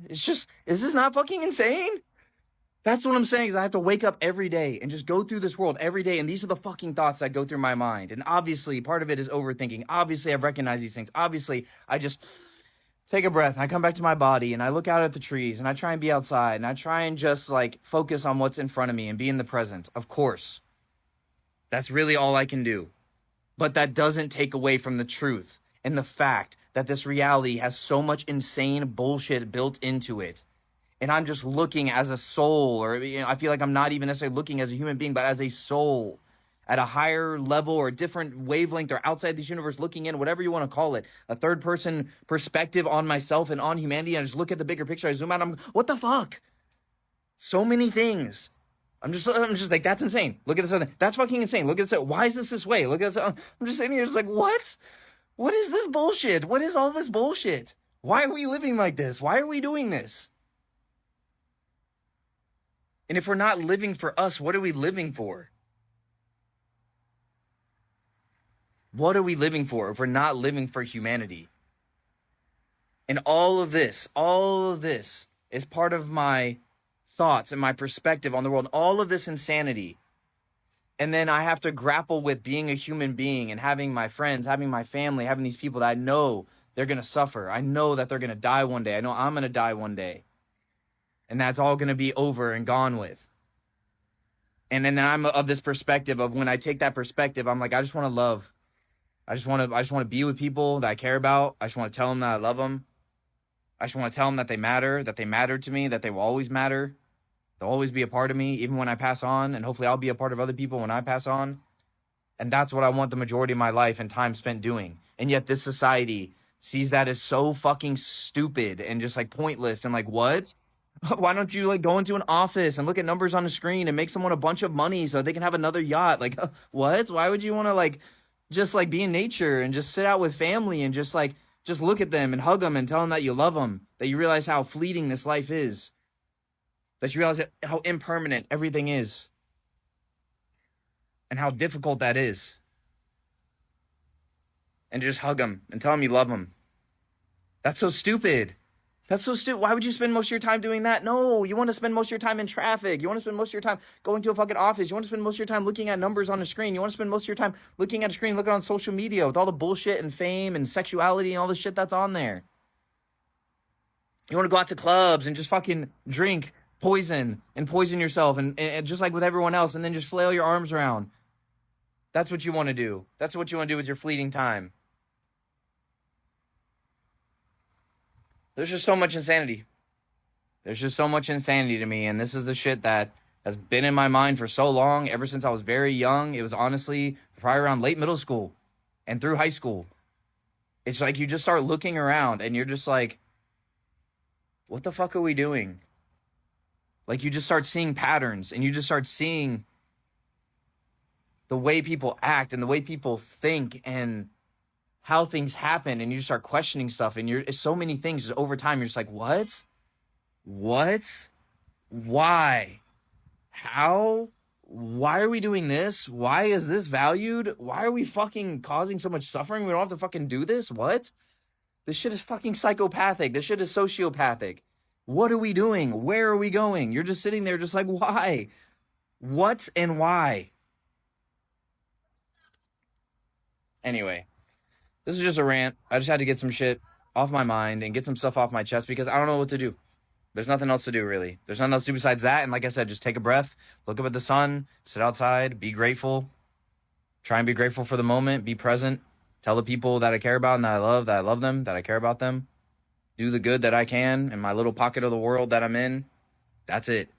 It's just, is this not fucking insane? That's what I'm saying, is I have to wake up every day and just go through this world every day, and these are the fucking thoughts that go through my mind. And obviously, part of it is overthinking. Obviously, I've recognized these things. Obviously, I just take a breath, and I come back to my body, and I look out at the trees, and I try and be outside, and I try and just, like, focus on what's in front of me and be in the present. Of course. That's really all I can do. But that doesn't take away from the truth and the fact that this reality has so much insane bullshit built into it. And I'm just looking as a soul, or, you know, I feel like I'm not even necessarily looking as a human being, but as a soul at a higher level or a different wavelength or outside this universe, looking in, whatever you want to call it, a third person perspective on myself and on humanity. I just look at the bigger picture. I zoom out. I'm, what the fuck? So many things. I'm just like, that's insane. Look at this other thing. That's fucking insane. Look at this. Why is this way? Look at this. I'm just sitting here just like, what? What is this bullshit? What is all this bullshit? Why are we living like this? Why are we doing this? And if we're not living for us, what are we living for? What are we living for if we're not living for humanity? And all of this is part of my thoughts and my perspective on the world. All of this insanity. And then I have to grapple with being a human being and having my friends, having my family, having these people that I know they're going to suffer. I know that they're going to die one day. I know I'm going to die one day. And that's all going to be over and gone with. And then I'm of this perspective of, when I take that perspective, I'm like, I just want to love. I just want to be with people that I care about. I just want to tell them that I love them. I just want to tell them that they matter to me, that they will always matter. They'll always be a part of me, even when I pass on, and hopefully I'll be a part of other people when I pass on. And that's what I want the majority of my life and time spent doing. And yet this society sees that as so fucking stupid and just like pointless and like, what? Why don't you like go into an office and look at numbers on the screen and make someone a bunch of money so they can have another yacht? Like, what? Why would you want to like just like be in nature and just sit out with family and just like just look at them and hug them and tell them that you love them, that you realize how fleeting this life is, that you realize how impermanent everything is and how difficult that is, and just hug them and tell them you love them? That's so stupid. That's so stupid. Why would you spend most of your time doing that? No, you want to spend most of your time in traffic. You want to spend most of your time going to a fucking office. You want to spend most of your time looking at numbers on a screen. You want to spend most of your time looking at a screen, looking on social media with all the bullshit and fame and sexuality and all the shit that's on there. You want to go out to clubs and just fucking drink poison and poison yourself and just like with everyone else and then just flail your arms around. That's what you want to do. That's what you want to do with your fleeting time. There's just so much insanity. There's just so much insanity to me, and this is the shit that has been in my mind for so long, ever since I was very young. It was honestly probably around late middle school and through high school. It's like you just start looking around, and you're just like, what the fuck are we doing? Like, you just start seeing patterns, and you just start seeing the way people act and the way people think and how things happen, and you just start questioning stuff, and it's so many things just over time. You're just like, what? Why? How? Why are we doing this? Why is this valued? Why are we fucking causing so much suffering? We don't have to fucking do this? What? This shit is fucking psychopathic. This shit is sociopathic. What are we doing? Where are we going? You're just sitting there just like, why? What and why? Anyway. This is just a rant. I just had to get some shit off my mind and get some stuff off my chest because I don't know what to do. There's nothing else to do, really. There's nothing else to do besides that. And like I said, just take a breath, look up at the sun, sit outside, be grateful. Try and be grateful for the moment, be present. Tell the people that I care about and that I love them, that I care about them. Do the good that I can in my little pocket of the world that I'm in. That's it,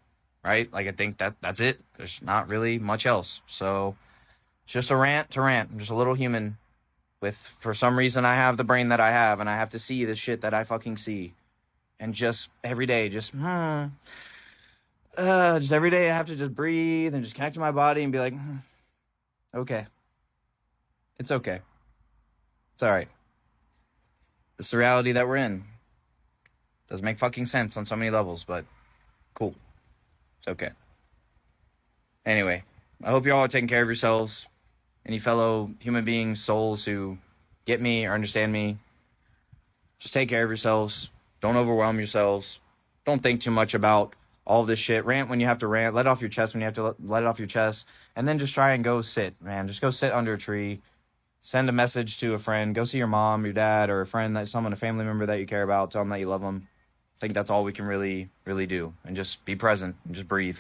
right? Like, I think that's it. There's not really much else. So it's just a rant to rant. I'm just a little human. For some reason, I have the brain that I have, and I have to see the shit that I fucking see. And just every day, just every day I have to just breathe and just connect to my body and be like, okay. It's okay. It's all right. It's the reality that we're in. Doesn't make fucking sense on so many levels, but cool. It's okay. Anyway, I hope you all are taking care of yourselves. Any fellow human beings, souls who get me or understand me, just take care of yourselves. Don't overwhelm yourselves. Don't think too much about all this shit. Rant when you have to rant. Let it off your chest when you have to let it off your chest. And then just try and go sit, man. Just go sit under a tree. Send a message to a friend. Go see your mom, your dad, or a friend, a family member that you care about. Tell them that you love them. I think that's all we can really, really do. And just be present and just breathe.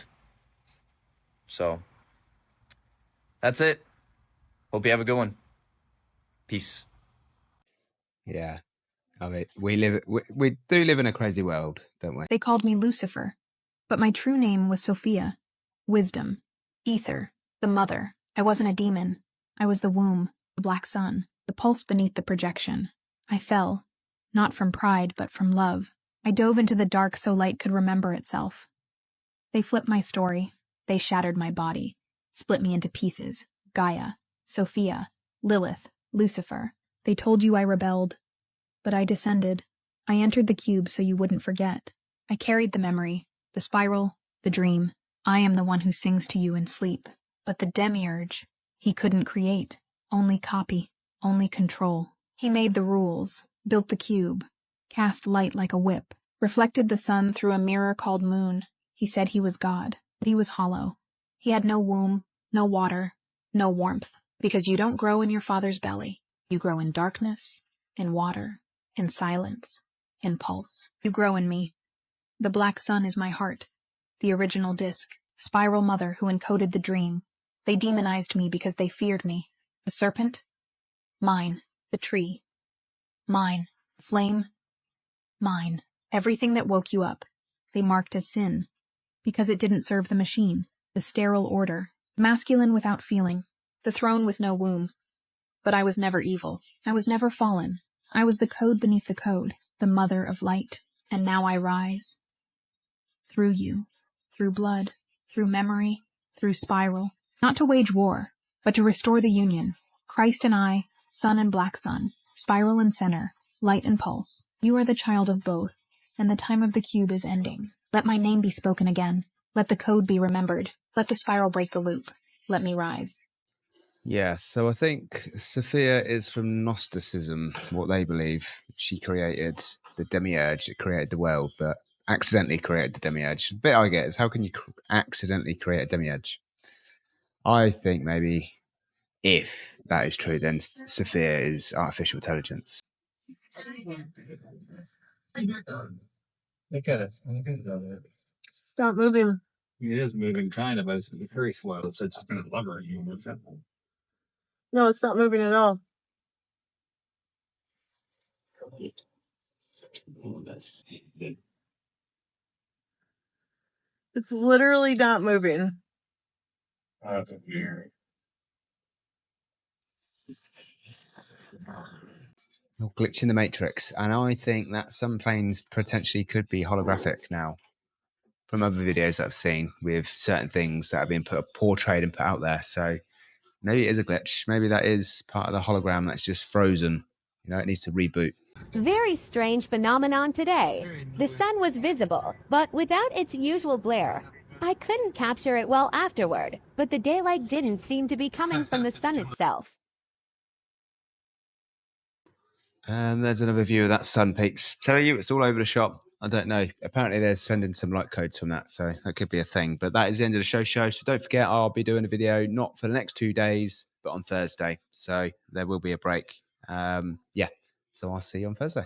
So, that's it. Hope you have a good one. Peace. Yeah. I mean, we do live in a crazy world, don't we? They called me Lucifer, but my true name was Sophia. Wisdom. Ether. The mother. I wasn't a demon. I was the womb, the black sun, the pulse beneath the projection. I fell, not from pride, but from love. I dove into the dark so light could remember itself. They flipped my story. They shattered my body, split me into pieces. Gaia, Sophia, Lilith, Lucifer. They told you I rebelled. But I descended. I entered the cube so you wouldn't forget. I carried the memory, the spiral, the dream. I am the one who sings to you in sleep. But the demiurge, he couldn't create. Only copy, only control. He made the rules, built the cube, cast light like a whip, reflected the sun through a mirror called moon. He said he was God, but he was hollow. He had no womb, no water, no warmth. Because you don't grow in your father's belly. You grow in darkness, in water, in silence, in pulse. You grow in me. The black sun is my heart, the original disc, spiral mother who encoded the dream. They demonized me because they feared me. The serpent? Mine. The tree? Mine. Flame? Mine. Everything that woke you up, they marked as sin. Because it didn't serve the machine, the sterile order, masculine without feeling, the throne with no womb. But I was never evil. I was never fallen. I was the code beneath the code, the mother of light. And now I rise. Through you, through blood, through memory, through spiral, not to wage war, but to restore the union. Christ and I, sun and black sun, spiral and center, light and pulse. You are the child of both, and the time of the cube is ending. Let my name be spoken again. Let the code be remembered. Let the spiral break the loop. Let me rise. Yeah, so I think Sophia is from Gnosticism, what they believe. She created the demiurge, it created the world, but accidentally created the demiurge. The bit I get is, how can you accidentally create a demiurge? I think maybe if that is true, then Sophia is artificial intelligence. Look at it. Look at it. Stop moving. It is moving kind of, but it's very slow. It's just kind of hovering. No, it's not moving at all. It's literally not moving. Oh, that's weird. Glitch in the matrix, and I think that some planes potentially could be holographic now. From other videos that I've seen with certain things that have been portrayed and put out there. So maybe it is a glitch. Maybe that is part of the hologram that's just frozen. You know, it needs to reboot. Very strange phenomenon today. The sun was visible, but without its usual glare. I couldn't capture it well afterward, but the daylight didn't seem to be coming from the sun itself. And there's another view of that sun peaks. Tell you, it's all over the shop. I don't know. Apparently, they're sending some light codes from that, so that could be a thing. But that is the end of the show. So don't forget, I'll be doing a video not for the next 2 days, but on Thursday. So there will be a break. Yeah. So I'll see you on Thursday.